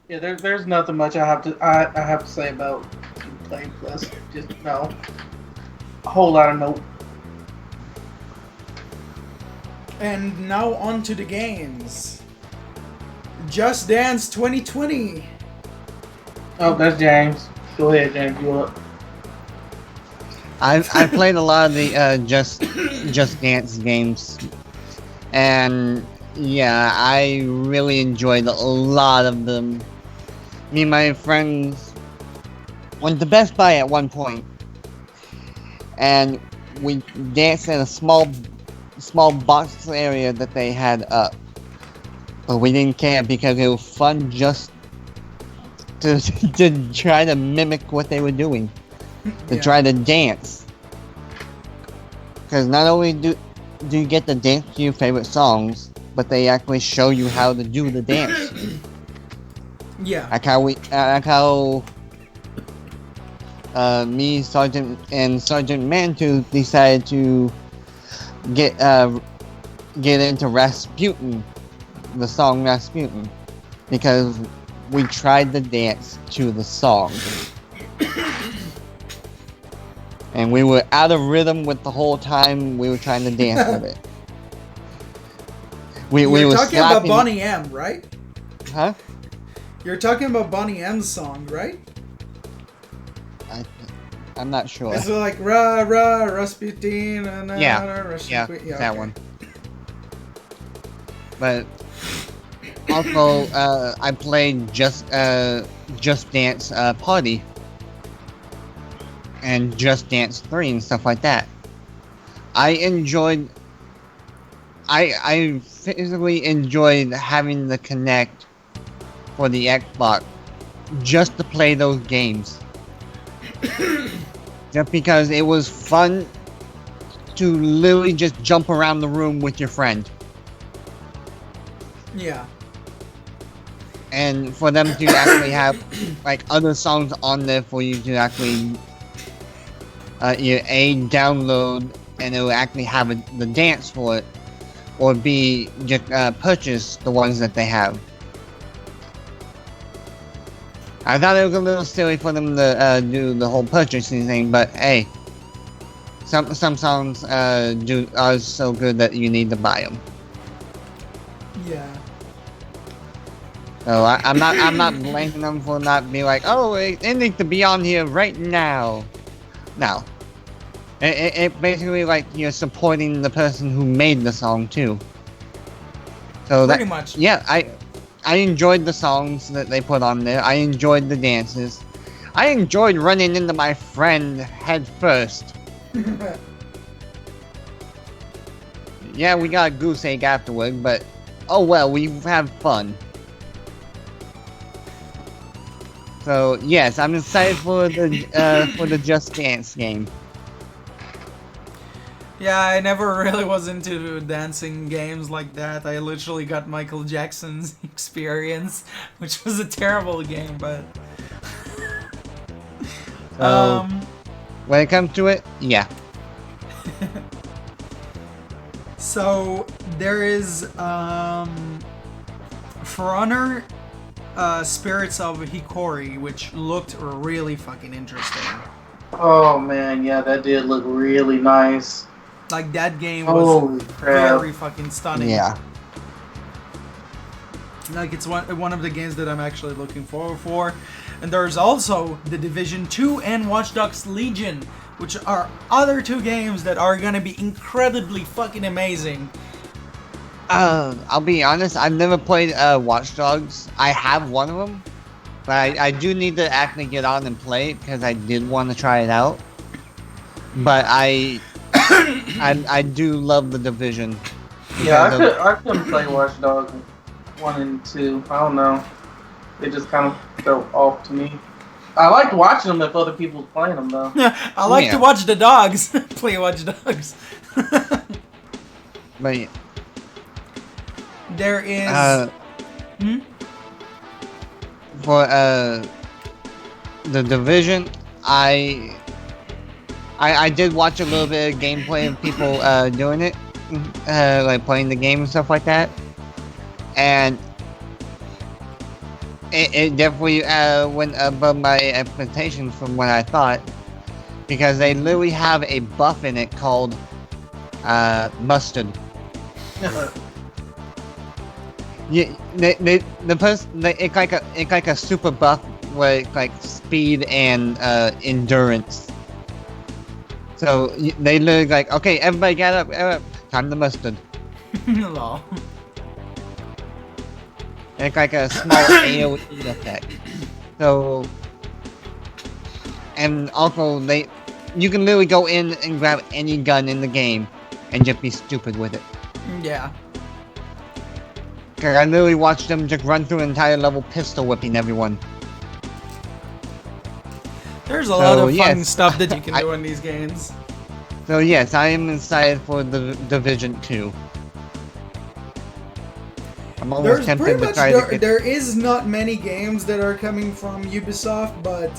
Yeah, there's nothing much I have to say about Play Plus. Just no, a whole lot of nope. And now on to the games. Just Dance 2020. Oh, that's James. Go ahead, James. You up? I played a lot of the Just Dance games, and yeah, I really enjoyed a lot of them. Me and my friends went to Best Buy at one point, and we danced in a small box area that they had up, but we didn't care because it was fun just to try to mimic what they were doing, to try to dance. Because not only do you get to dance to your favorite songs, but they actually show you how to do the dance. Yeah. Like how me, Sergeant, and Sergeant Mantu decided to get into Rasputin, the song Rasputin, because we tried to dance to the song. And we were out of rhythm with the whole time we were trying to dance with it. We You're were talking slapping... about Bonnie M, right? Huh? You're talking about Bonnie M's song, right? I'm not sure. It's like ra ra Rasputin and Yeah, Rasputin. that okay. One. But also, I played Just Dance Party and Just Dance 3 and stuff like that. I physically enjoyed having the Kinect for the Xbox just to play those games. Just because it was fun to literally just jump around the room with your friend. Yeah. And for them to actually have like other songs on there for you to actually download, and it will actually have the dance for it, or B, just purchase the ones that they have. I thought it was a little silly for them to do the whole purchasing thing, but hey, some songs are so good that you need to buy them. Yeah. So I'm not blaming them for not being like, oh, it needs to be on here right now. No, it basically like you're supporting the person who made the song too. So pretty much. Yeah, I enjoyed the songs that they put on there. I enjoyed the dances. I enjoyed running into my friend head first. Yeah, we got a goose egg afterward, but oh well, we have fun. So yes, I'm excited for the Just Dance game. Yeah, I never really was into dancing games like that. I literally got Michael Jackson's Experience, which was a terrible game, but... when it comes to it, yeah. So, there is, For Honor, Spirits of Hikori, which looked really fucking interesting. Oh man, yeah, that did look really nice. Like, that game was very fucking stunning. Yeah. Like, it's one of the games that I'm actually looking forward for. And there's also The Division 2 and Watch Dogs Legion, which are other two games that are gonna be incredibly fucking amazing. I'll be honest, I've never played Watch Dogs. I have one of them, but I do need to actually get on and play it because I did want to try it out. But I do love The Division. Yeah, I couldn't play Watch Dogs 1 and 2. I don't know. They just kind of felt off to me. I liked watching them if other people was playing them though. I like to watch the dogs play Watch Dogs. But yeah. There is for The Division, I I did watch a little bit of gameplay of people doing it, like playing the game and stuff like that, and it definitely went above my expectations from what I thought, because they literally have a buff in it called mustard. Yeah, it's like a super buff where it's like speed and endurance. So they literally like, okay, everybody get up, time to mustard. Lol. It's like a small AoE effect. So, and also you can literally go in and grab any gun in the game and just be stupid with it. Yeah. Cause I literally watched them just run through an entire level pistol whipping everyone. There's a lot of fun yes. stuff that you can do in these games. So yes, I am excited for the Division 2. I'm almost There's tempted pretty to much try to get... there is not many games that are coming from Ubisoft, but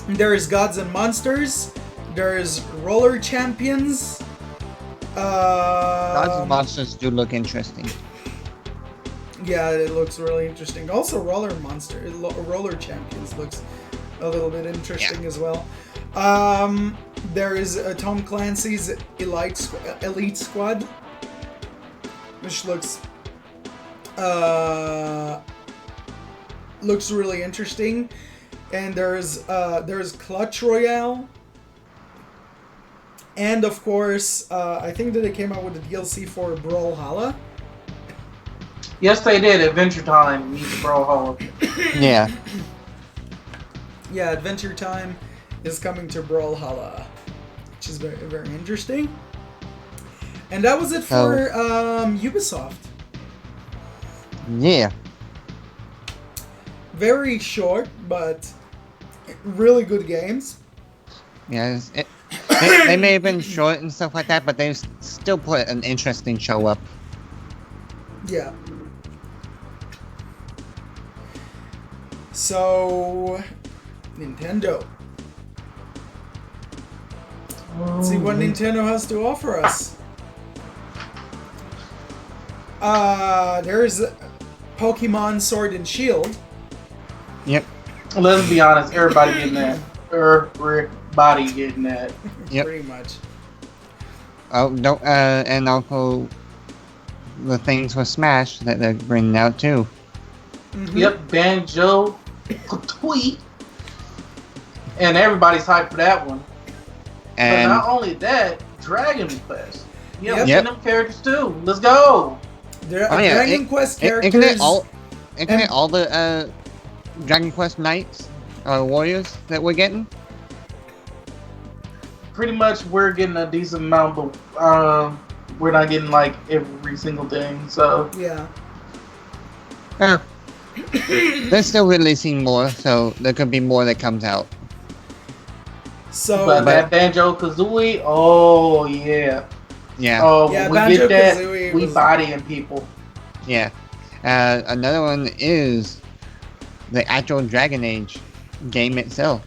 there is Gods and Monsters, there is Roller Champions. Gods and Monsters do look interesting. Yeah, it looks really interesting. Also, Roller Champions looks a little bit interesting as well. There is Tom Clancy's Elite Squad, which looks really interesting. And there's Clutch Royale. And of course, I think that they came out with the DLC for Brawlhalla. Yes, they did. Adventure Time meets Brawlhalla. Yeah. Yeah, Adventure Time is coming to Brawlhalla, which is very, very interesting. And that was it for Ubisoft. Yeah. Very short, but really good games. Yeah. They may have been short and stuff like that, but they still put an interesting show up. Yeah. So, Nintendo. Let's see what Nintendo has to offer us. There's Pokemon Sword and Shield. Yep. Let's be honest, everybody getting that. Everybody getting that. Yep. Pretty much. Oh, don't, and also the things with Smash that they're bringing out too. Mm-hmm. Yep, Banjo, Tweet, and everybody's hyped for that one. And but not only that, Dragon Quest. Yeah, Yep. we them characters too. Let's go. Dragon Quest characters. Isn't it all the Dragon Quest Knights or Warriors that we're getting? Pretty much, we're getting a decent amount, but we're not getting like every single thing. So Yeah. They're still releasing more, so there could be more that comes out. So, but that Banjo Kazooie, oh yeah. Yeah. Oh, Yeah, we Banjo get that. Kazooie We was- bodying people. Yeah. Another one is the actual Dragon Age game itself.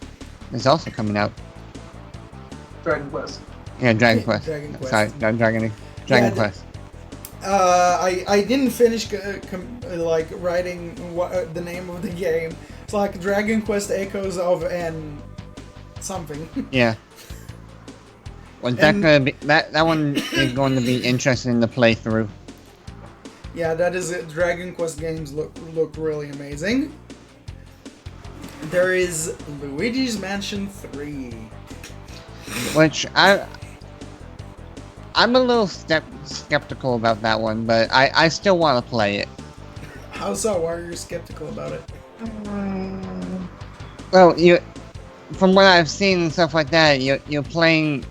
It's also coming out. Dragon Quest. Yeah, Dragon Quest. Dragon Quest. Sorry, not Dragon Age. Dragon the- Quest. I didn't finish like writing the name of the game. It's like Dragon Quest Echoes of and something. Yeah. Well, that one is going to be interesting to play through. Yeah, that is it. Dragon Quest games look really amazing. There is Luigi's Mansion 3. Which I'm a little skeptical about that one, but I still want to play it. How so? Why are you skeptical about it? Well, from what I've seen and stuff like that, you're playing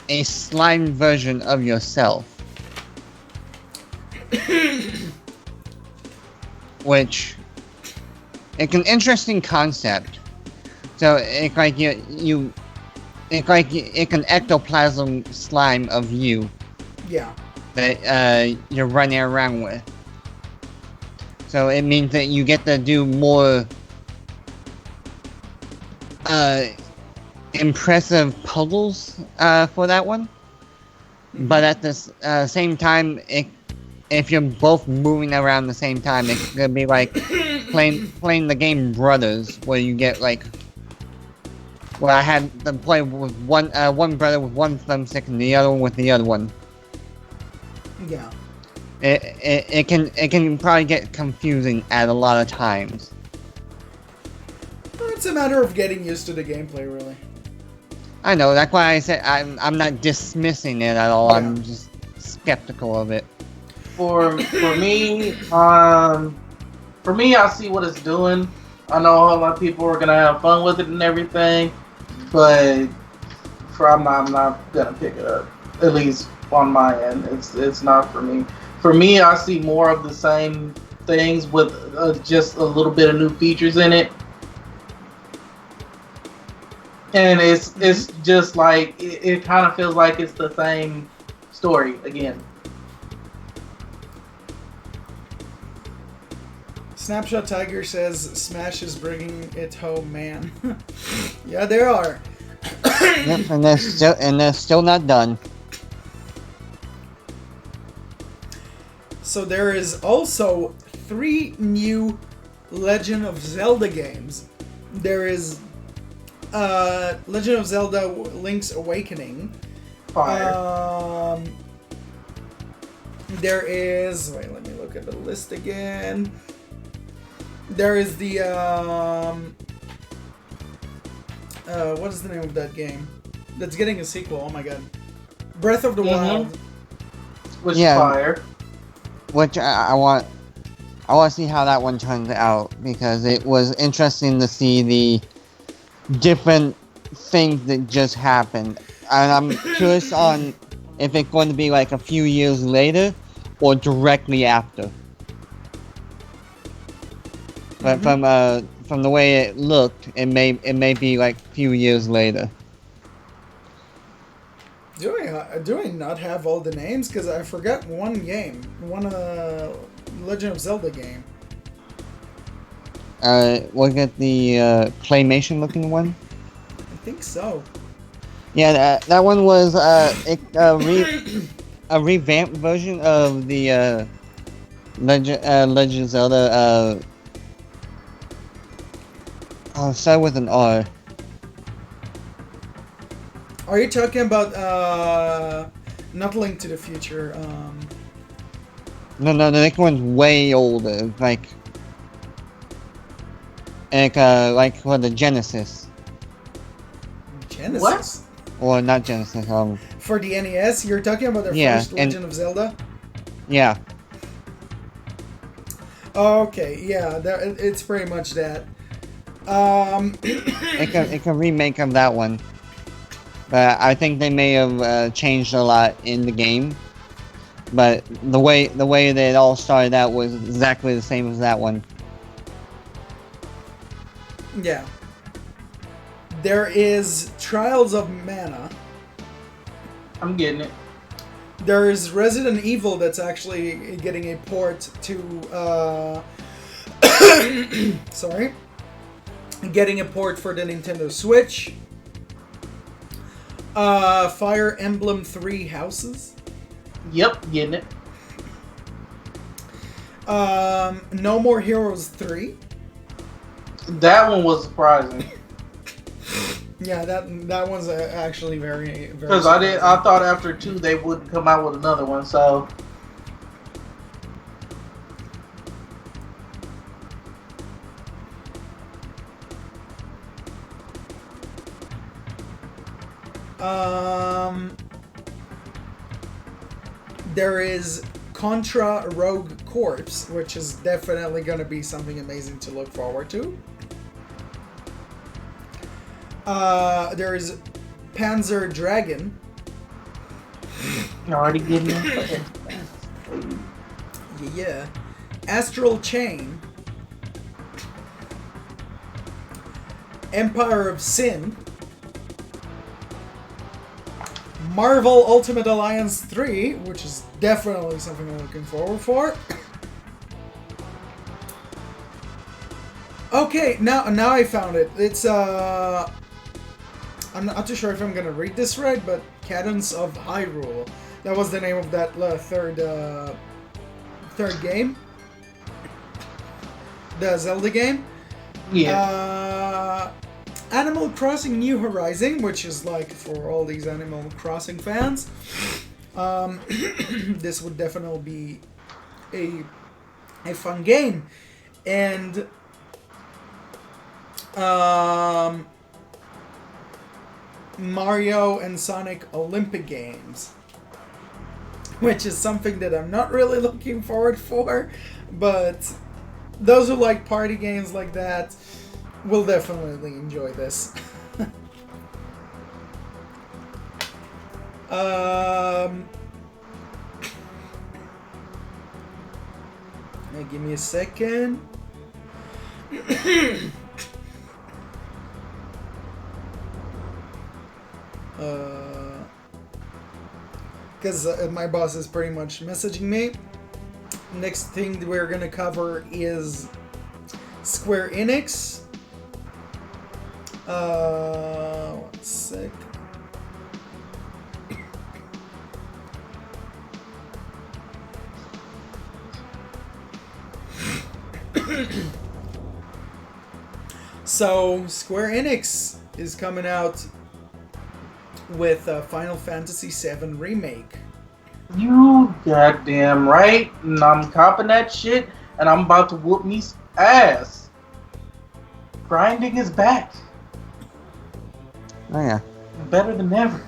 a slime version of yourself. Which, it's an interesting concept. So it's like it's like it's an ectoplasm slime of you Yeah. that you're running around with. So it means that you get to do more impressive puzzles for that one. But at the same time, if you're both moving around the same time, it could be like playing the game Brothers, where you get like. Well, I had to play with one brother with one thumbstick and the other one with the other one. Yeah. It can probably get confusing at a lot of times. It's a matter of getting used to the gameplay, really. I know, that's why I said I'm not dismissing it at all. Yeah. I'm just skeptical of it. For me, I see what it's doing. I know a lot of people are gonna have fun with it and everything, but I'm not gonna pick it up. At least on my end, it's not for me. For me, I see more of the same things with just a little bit of new features in it. And it's just like it kind of feels like it's the same story again. Snapshot Tiger says Smash is bringing it home, man. Yeah, they are. Yep, and they're still not done. So there is also 3 new Legend of Zelda games. There is Legend of Zelda Link's Awakening. Fire. There is... Wait, let me look at the list again. There is the... what is the name of that game? That's getting a sequel, oh my god. Breath of the Wild. Which Yeah. fire. Which I want to see how that one turns out, because it was interesting to see the different things that just happened, and I'm curious on if it's going to be like a few years later or directly after. But from the way it looked, it may be like a few years later. Do I not have all the names? Because I forgot one game. One Legend of Zelda game. Look at the claymation looking one. I think so. Yeah, that one was a revamped version of the Legend of Zelda. I'll start with an R. Are you talking about not Link to the Future? No, the next one's way older. Like for the Genesis. Genesis. What? Or not Genesis. For the NES, you're talking about the Yeah, first Legend of Zelda. Yeah. Okay, yeah, it's pretty much that. It can remake of that one. But I think they may have changed a lot in the game. But the way that it all started out was exactly the same as that one. Yeah. There is Trials of Mana. I'm getting it. There is Resident Evil that's actually getting a port to sorry. Getting a port for the Nintendo Switch. Fire Emblem 3 Houses. Yep, getting it. No More Heroes 3. That one was surprising Yeah, that one's actually very because I thought after 2 they wouldn't come out with another one. So there is Contra Rogue Corps, which is definitely going to be something amazing to look forward to. There is Panzer Dragon. already getting it. Yeah. Astral Chain. Empire of Sin. Marvel Ultimate Alliance 3, which is definitely something I'm looking forward for. Okay, now I found it. It's I'm I'm not too sure if I'm gonna read this right, but Cadence of Hyrule. That was the name of that third game. The Zelda game. Yeah. Animal Crossing New Horizon, which is like for all these Animal Crossing fans. This would definitely be a fun game. And Mario and Sonic Olympic Games, which is something that I'm not really looking forward for, but those who like party games like that will definitely enjoy this. Give me a second. Because my boss is pretty much messaging me. Next thing we're gonna cover is Square Enix. One sec. So, Square Enix is coming out with Final Fantasy VII Remake. You goddamn right. And I'm copping that shit, and I'm about to whoop me ass. Grinding is back. Oh yeah. Better than ever.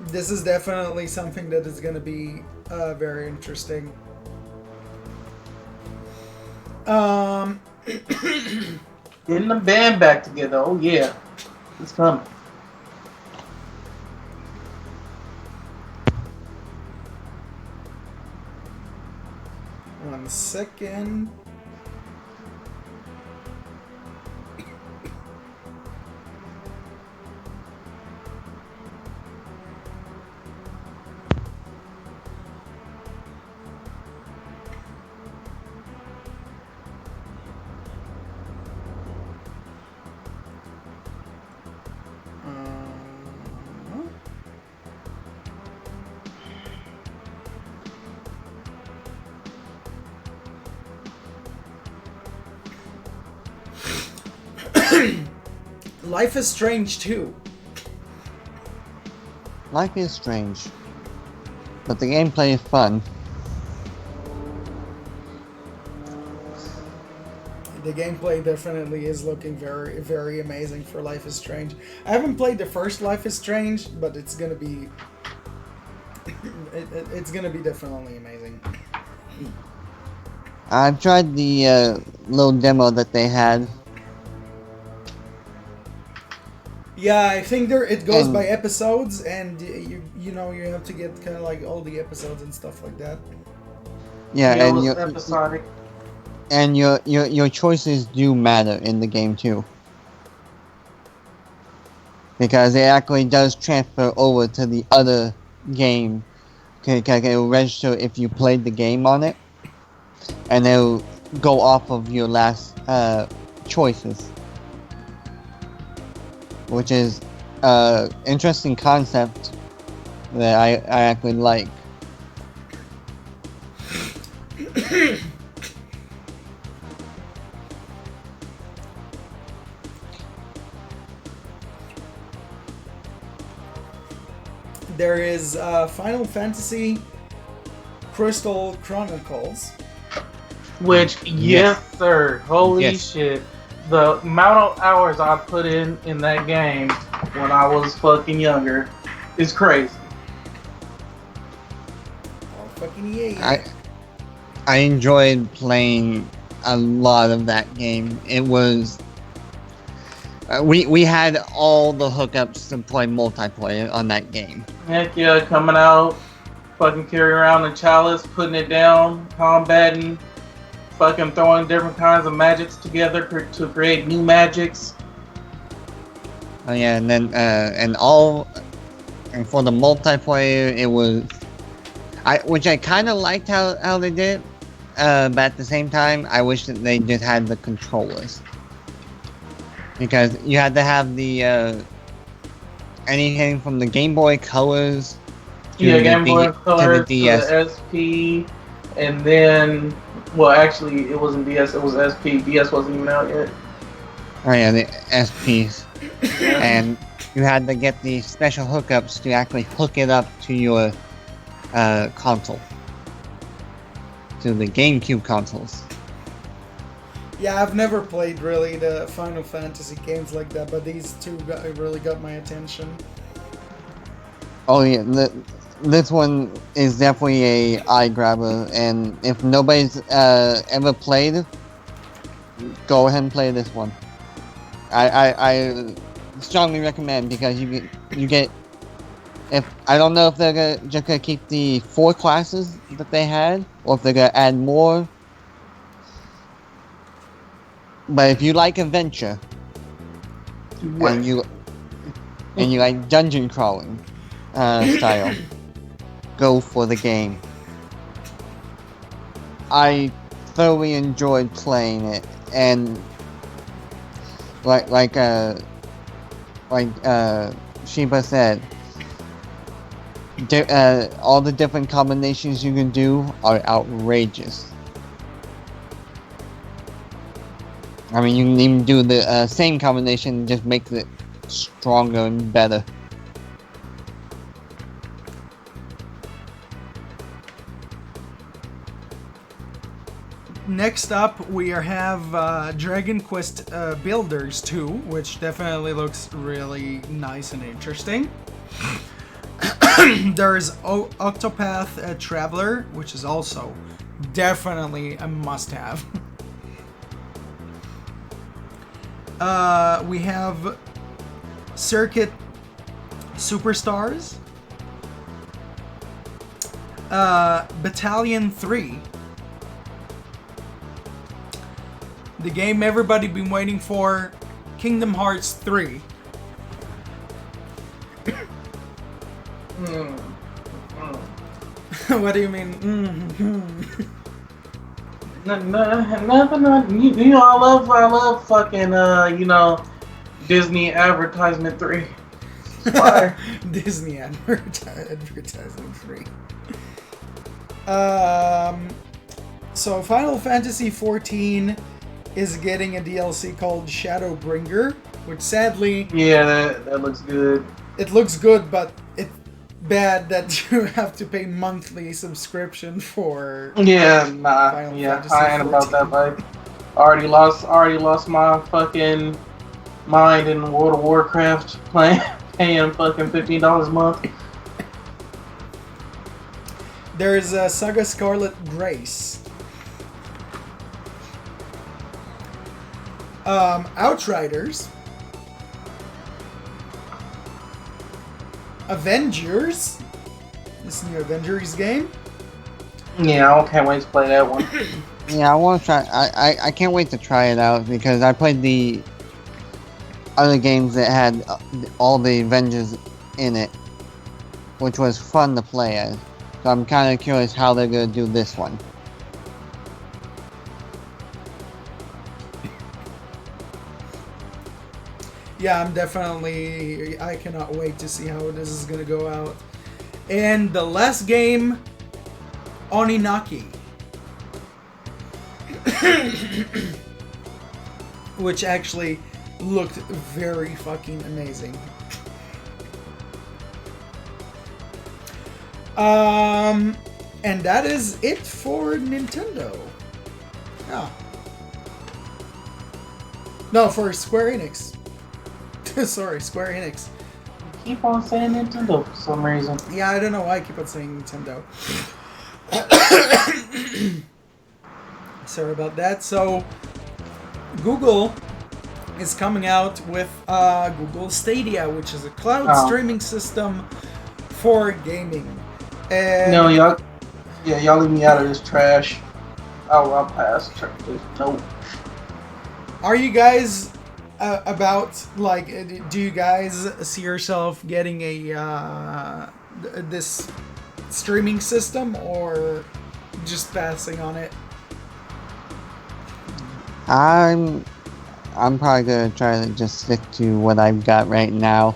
This is definitely something that is going to be very interesting. Getting the band back together. Oh yeah. It's coming. One second. Life is Strange 2. Life is strange, but the gameplay is fun. The gameplay definitely is looking very, very amazing for Life is Strange. I haven't played the first Life is Strange, but it's gonna be... it's gonna be definitely amazing. I've tried the little demo that they had. Yeah, I think it goes by episodes, and you know you have to get kind of like all the episodes and stuff like that. Yeah, It and was your episodic. and your choices do matter in the game too, because it actually does transfer over to the other game. It will register if you played the game on it, and it'll go off of your last choices. Which is interesting concept that I actually like. There is Final Fantasy Crystal Chronicles. Which, yes sir. Holy Yes. shit. The amount of hours I put in that game when I was fucking younger is crazy. Oh, fucking yeah. I enjoyed playing a lot of that game. It was we had all the hookups to play multiplayer on that game. Heck yeah, coming out, fucking carry around the chalice, putting it down, combating, fucking throwing different kinds of magics together to create new magics. Oh yeah, and then and for the multiplayer, it was which I kind of liked how they did it, but at the same time, I wish that they just had the controllers. because you had to have the anything from the Game Boy Colors to Yeah, the Game Boy to Color the to DS. the SP, and then, well, actually, it wasn't DS, it was SP. DS wasn't even out yet. Oh yeah, the SPs, Yeah. and you had to get the special hookups to actually hook it up to your console, to the GameCube consoles. Yeah, I've never played really the Final Fantasy games like that, but these two really got my attention. Oh yeah, this one is definitely a eye grabber, and if nobody's ever played, go ahead and play this one. I strongly recommend, because you get if I don't know if they're just gonna keep the 4 classes that they had, or if they're gonna add more. But if you like adventure and you like dungeon crawling style, go for the game. I thoroughly enjoyed playing it, and like Sheba said, all the different combinations you can do are outrageous. I mean, you can even do the same combination, just makes it stronger and better. Next up, we have Dragon Quest Builders 2, which definitely looks really nice and interesting. There's Octopath Traveler, which is also definitely a must-have. We have Circuit Superstars, Battalion 3, the game everybody been waiting for, Kingdom Hearts 3. What do you mean? Nothing. You know, I love fucking Disney Advertisement 3. Fire. Disney Advertisement 3. So Final Fantasy XIV is getting a DLC called Shadowbringer, which sadly... Yeah, that looks good. It looks good, but it's bad that you have to pay monthly subscription for... Yeah, nah. Final Yeah, Fantasy I ain't about 14. that life. Already lost my fucking mind in World of Warcraft paying fucking $15 a month. There's Saga Scarlet Grace. Outriders. Avengers. This new Avengers game. Yeah, I can't wait to play that one. Yeah, I want to try. I can't wait to try it out, because I played the other games that had all the Avengers in it, which was fun to play as. So I'm kind of curious how they're gonna do this one. Yeah, I cannot wait to see how this is gonna go out. And the last game, Oninaki. Which actually looked very fucking amazing. And that is it for Nintendo. Oh. No, for Square Enix. Sorry, Square Enix. Keep on saying Nintendo for some reason. Yeah, I don't know why I keep on saying Nintendo. Sorry about that. So, Google is coming out with Google Stadia, which is a cloud streaming system for gaming. And No, y'all leave me out of this trash. I'll pass. Nope. Are you guys do you guys see yourself getting a this streaming system, or just passing on it? I'm I'm probably gonna try to just stick to what I've got right now.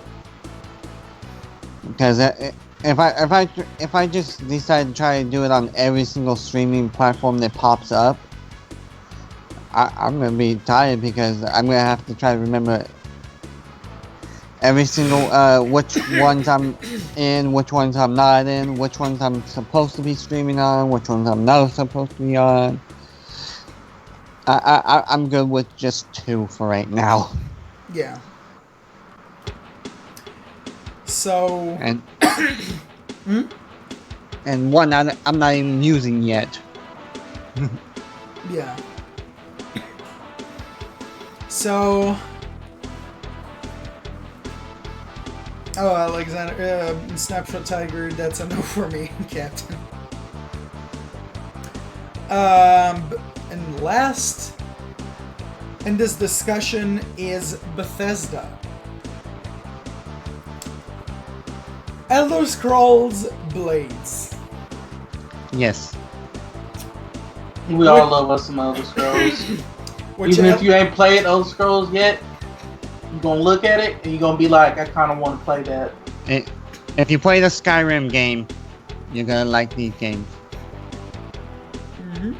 Because if I just decide to try to do it on every single streaming platform that pops up, I'm gonna be tired because I'm gonna have to try to remember every single which ones I'm in, which ones I'm not in, which ones I'm supposed to be streaming on, which ones I'm not supposed to be on. I'm good with just 2 for right now. Yeah. So. And and one I'm not even using yet. Yeah. So. Oh, Alexander, Snapshot Tiger, that's a no for me, Captain. And last in this discussion is Bethesda. Elder Scrolls Blades. Yes. We all love us some Elder Scrolls. Even if you ain't played Elder Scrolls yet, you're gonna look at it and you're gonna be like, I kind of want to play that. If you play the Skyrim game, you're gonna like these games. Mm-hmm.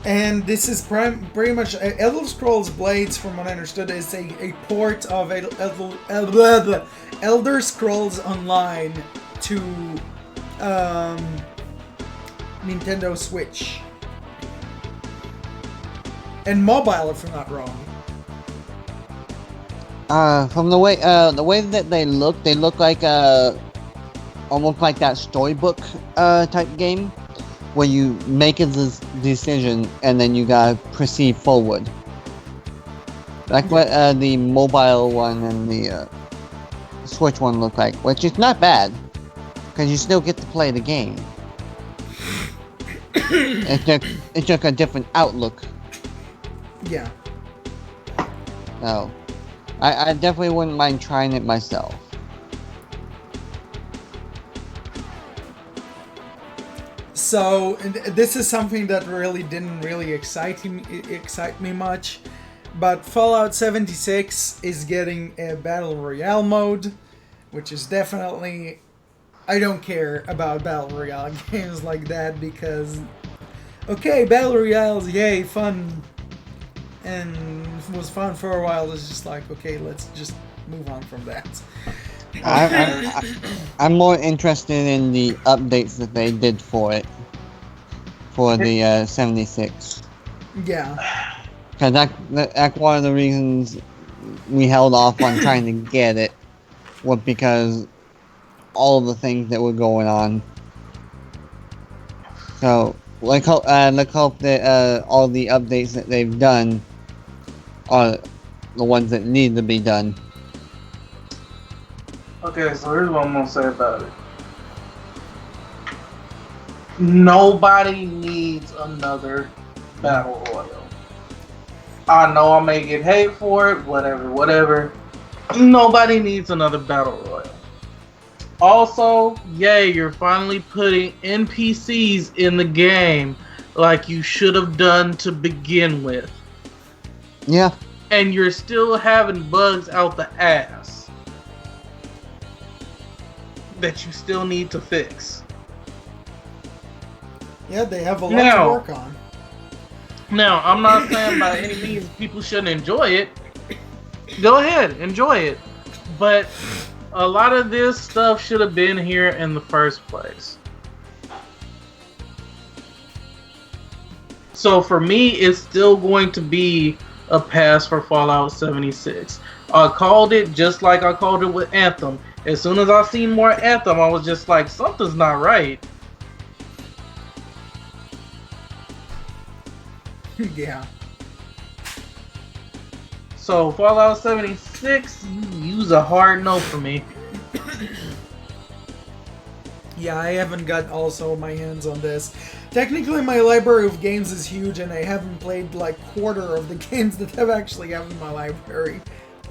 And this is pretty much Elder Scrolls Blades, from what I understood, is a port of Elder Scrolls Online to Nintendo Switch and mobile, if I'm not wrong. From the way that they look like almost like that storybook type game, where you make a decision and then you gotta proceed forward. Like what the mobile one and the Switch one look like, which is not bad, because you still get to play the game. It's just a different outlook. Yeah. So, I definitely wouldn't mind trying it myself. So this is something that didn't really excite me much, but Fallout 76 is getting a Battle Royale mode, which is definitely... I don't care about Battle Royale games like that because... Okay, Battle Royales, yay, fun. And it was fun for a while. It's just like, okay, let's just move on from that. I'm more interested in the updates that they did for it. For the 76. Yeah. Because that's one of the reasons we held off on trying to get it. Was because all of the things that were going on. So, let's hope that all the updates that they've done are the ones that need to be done. Okay, so here's what I'm gonna say about it. Nobody needs another battle royale. I know I may get hate for it, whatever. Nobody needs another battle royale. Also, yay, you're finally putting NPCs in the game like you should have done to begin with. Yeah. And you're still having bugs out the ass that you still need to fix. Yeah, they have a lot to work on. Now, I'm not saying by any means people shouldn't enjoy it. Go ahead, enjoy it. But a lot of this stuff should have been here in the first place. So for me, it's still going to be a pass for Fallout 76. I called it just like I called it with Anthem. As soon as I seen more Anthem, I was just like, something's not right. Yeah. So Fallout 76, use a hard no for me. Yeah, I haven't got also my hands on this. Technically, my library of games is huge, and I haven't played like quarter of the games that I actually have in my library.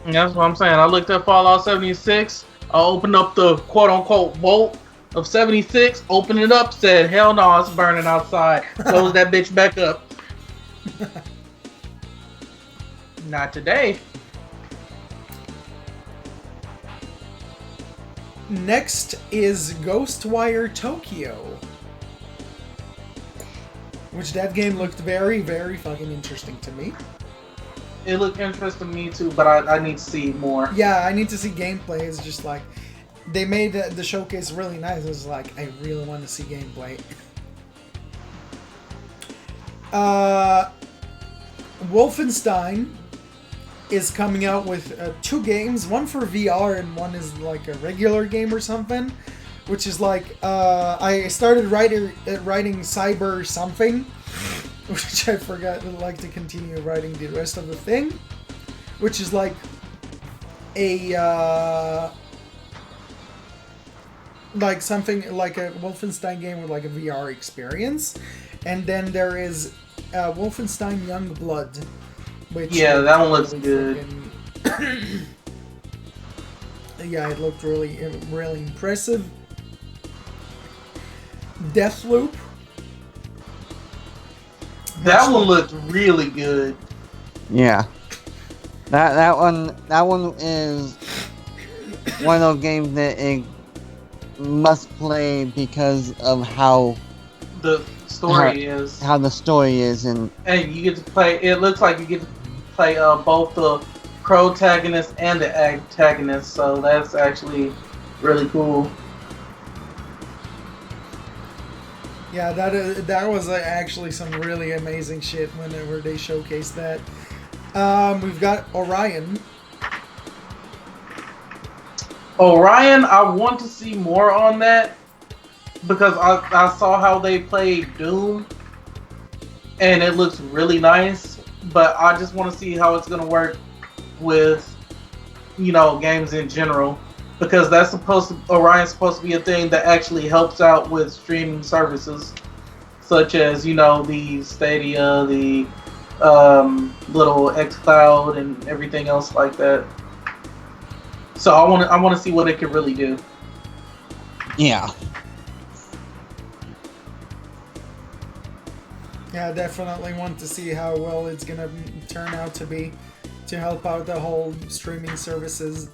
That's what I'm saying. I looked at Fallout 76. I opened up the quote-unquote vault of 76, opened it up, said, hell no, it's burning outside. Close that bitch back up. Not today. Next is Ghostwire Tokyo. Which that game looked very, very fucking interesting to me. It looked interesting to me too, but I need to see more. Yeah, I need to see gameplay. It's just like, they made the showcase really nice. It's like, I really want to see gameplay. Wolfenstein is coming out with 2 games, one for VR and one is like a regular game or something, which is like, I started writing Cyber something, which I forgot. I'd like to continue writing the rest of the thing, which is like a like something like a Wolfenstein game with like a VR experience, and then there is Wolfenstein Youngblood, which that one looks good. Yeah, it looked really impressive. Deathloop. That one looked really good. Yeah. That one is one of those games that it must play because of how the story is. How the story is, and you get to play. It looks like you get to play both the protagonist and the antagonist, so that's actually really cool. Yeah, that was actually some really amazing shit whenever they showcased that. We've got Orion. Orion, I want to see more on that because I saw how they played Doom and it looks really nice, but I just want to see how it's going to work with, games in general, because Orion's supposed to be a thing that actually helps out with streaming services such as, the Stadia, the little xCloud and everything else like that. So I want to see what it can really do. yeah. Yeah, I definitely want to see how well it's gonna turn out to be to help out the whole streaming services.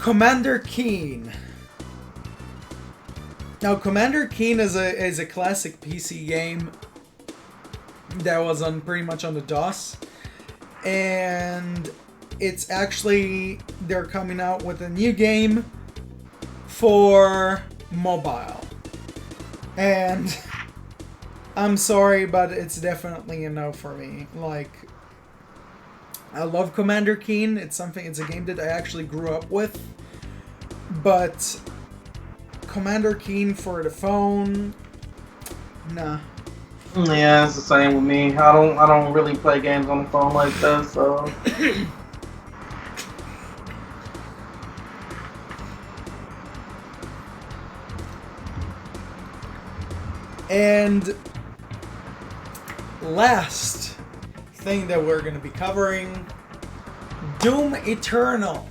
Commander Keen. Now, Commander Keen is a classic PC game that was pretty much on the DOS, and it's actually, they're coming out with a new game for mobile, and I'm sorry, but it's definitely a no for me. Like, I love Commander Keen. It's a game that I actually grew up with, but Commander Keen for the phone, nah. Yeah, it's the same with me. I don't really play games on the phone like that, so. And last thing that we're going to be covering, Doom Eternal.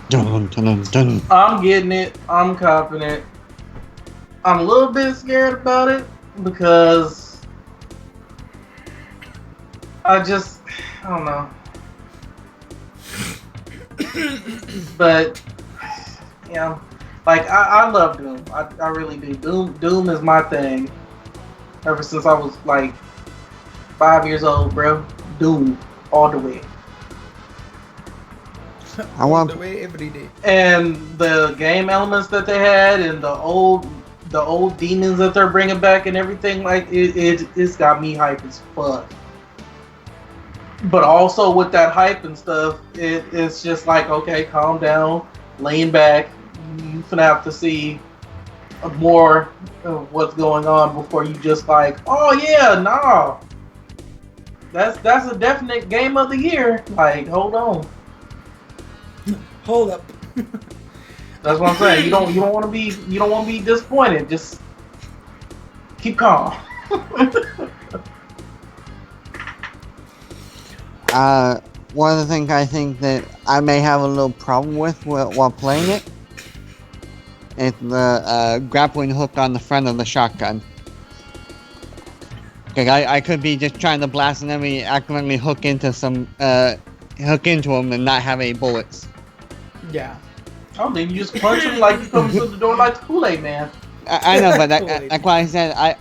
Dun, dun, dun. I'm getting it. I'm confident. I'm a little bit scared about it because I don't know. But yeah, like I love Doom. I really do. Doom is my thing. Ever since I was like 5 years old, bro. Doom all the way. I want the way every day. And the game elements that they had, and the old demons that they're bringing back, and everything, like it's got me hyped as fuck. But also with that hype and stuff, it's just like, okay, calm down, lean back. You finna have to see more of what's going on before you just like, oh yeah, nah. That's a definite game of the year. Like, hold on. Hold up. That's what I'm saying. You don't want to be disappointed. Just keep calm. One of the things I think that I may have a little problem with while playing it It's the grappling hook on the front of the shotgun. Cause I could be just trying to blast an enemy, accidentally hook into him and not have any bullets. Yeah. Oh, then you just punch him like you come through the door like the Kool-Aid Man. I know, but Kool-Aid. that's why I said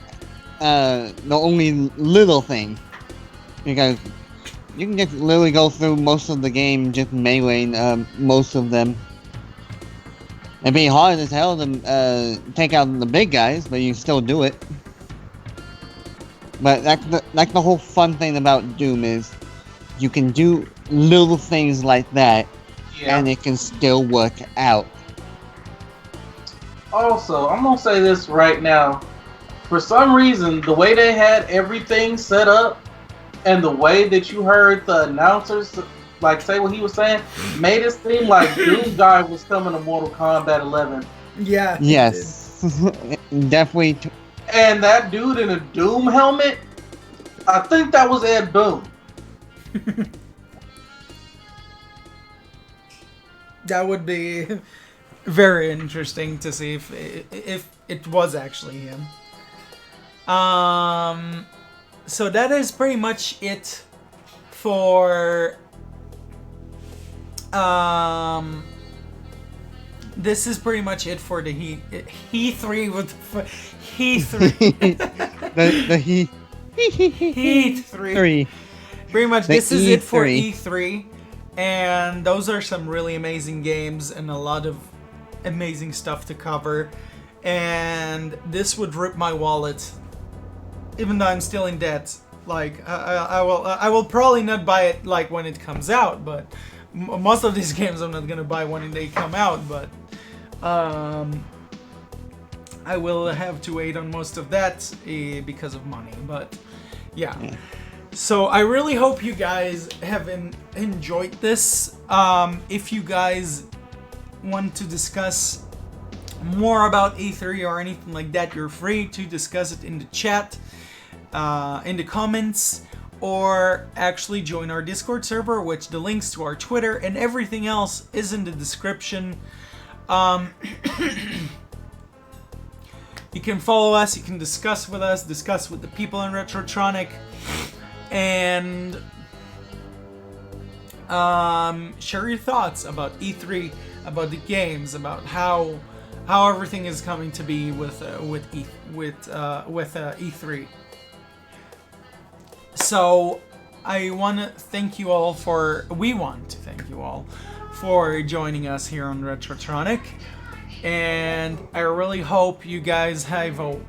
the only little thing, because you can just literally go through most of the game just meleeing most of them. It'd be hard as hell to take out the big guys, but you still do it. But that's the whole fun thing about Doom is you can do little things like that, and it can still work out. Also, I'm gonna say this right now. For some reason, the way they had everything set up, and the way that you heard the announcers like say what he was saying, made it seem like Doom Guy was coming to Mortal Kombat 11. Yeah. Yes, definitely. And that dude in a Doom helmet, I think that was Ed Boon. That would be very interesting to see if it was actually him. So that is pretty much it for this is pretty much it for the He3 with He3 the He3. Pretty much this is it for E3. And those are some really amazing games and a lot of amazing stuff to cover. And this would rip my wallet, even though I'm still in debt. Like I will probably not buy it like when it comes out, but most of these games I'm not gonna buy when they come out. But I will have to wait on most of that because of money. But yeah. So I really hope you guys have enjoyed this. If you guys want to discuss more about E3 or anything like that, you're free to discuss it in the chat, in the comments, or actually join our Discord server, which the links to our Twitter and everything else is in the description. You can follow us, you can discuss with us, discuss with the people in Retrotronic, and share your thoughts about E3, about the games, about how everything is coming to be with E3. So we want to thank you all for joining us here on Retrotronic, and I really hope you guys have a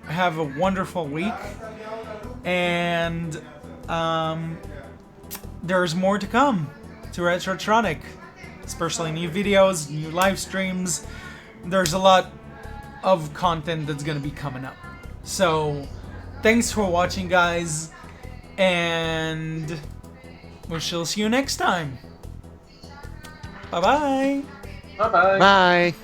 wonderful week. And there's more to come to Retrotronic, especially new videos, new live streams. There's a lot of content that's gonna be coming up. So thanks for watching, guys, and we shall see you next time. Bye-bye. Bye-bye. Bye.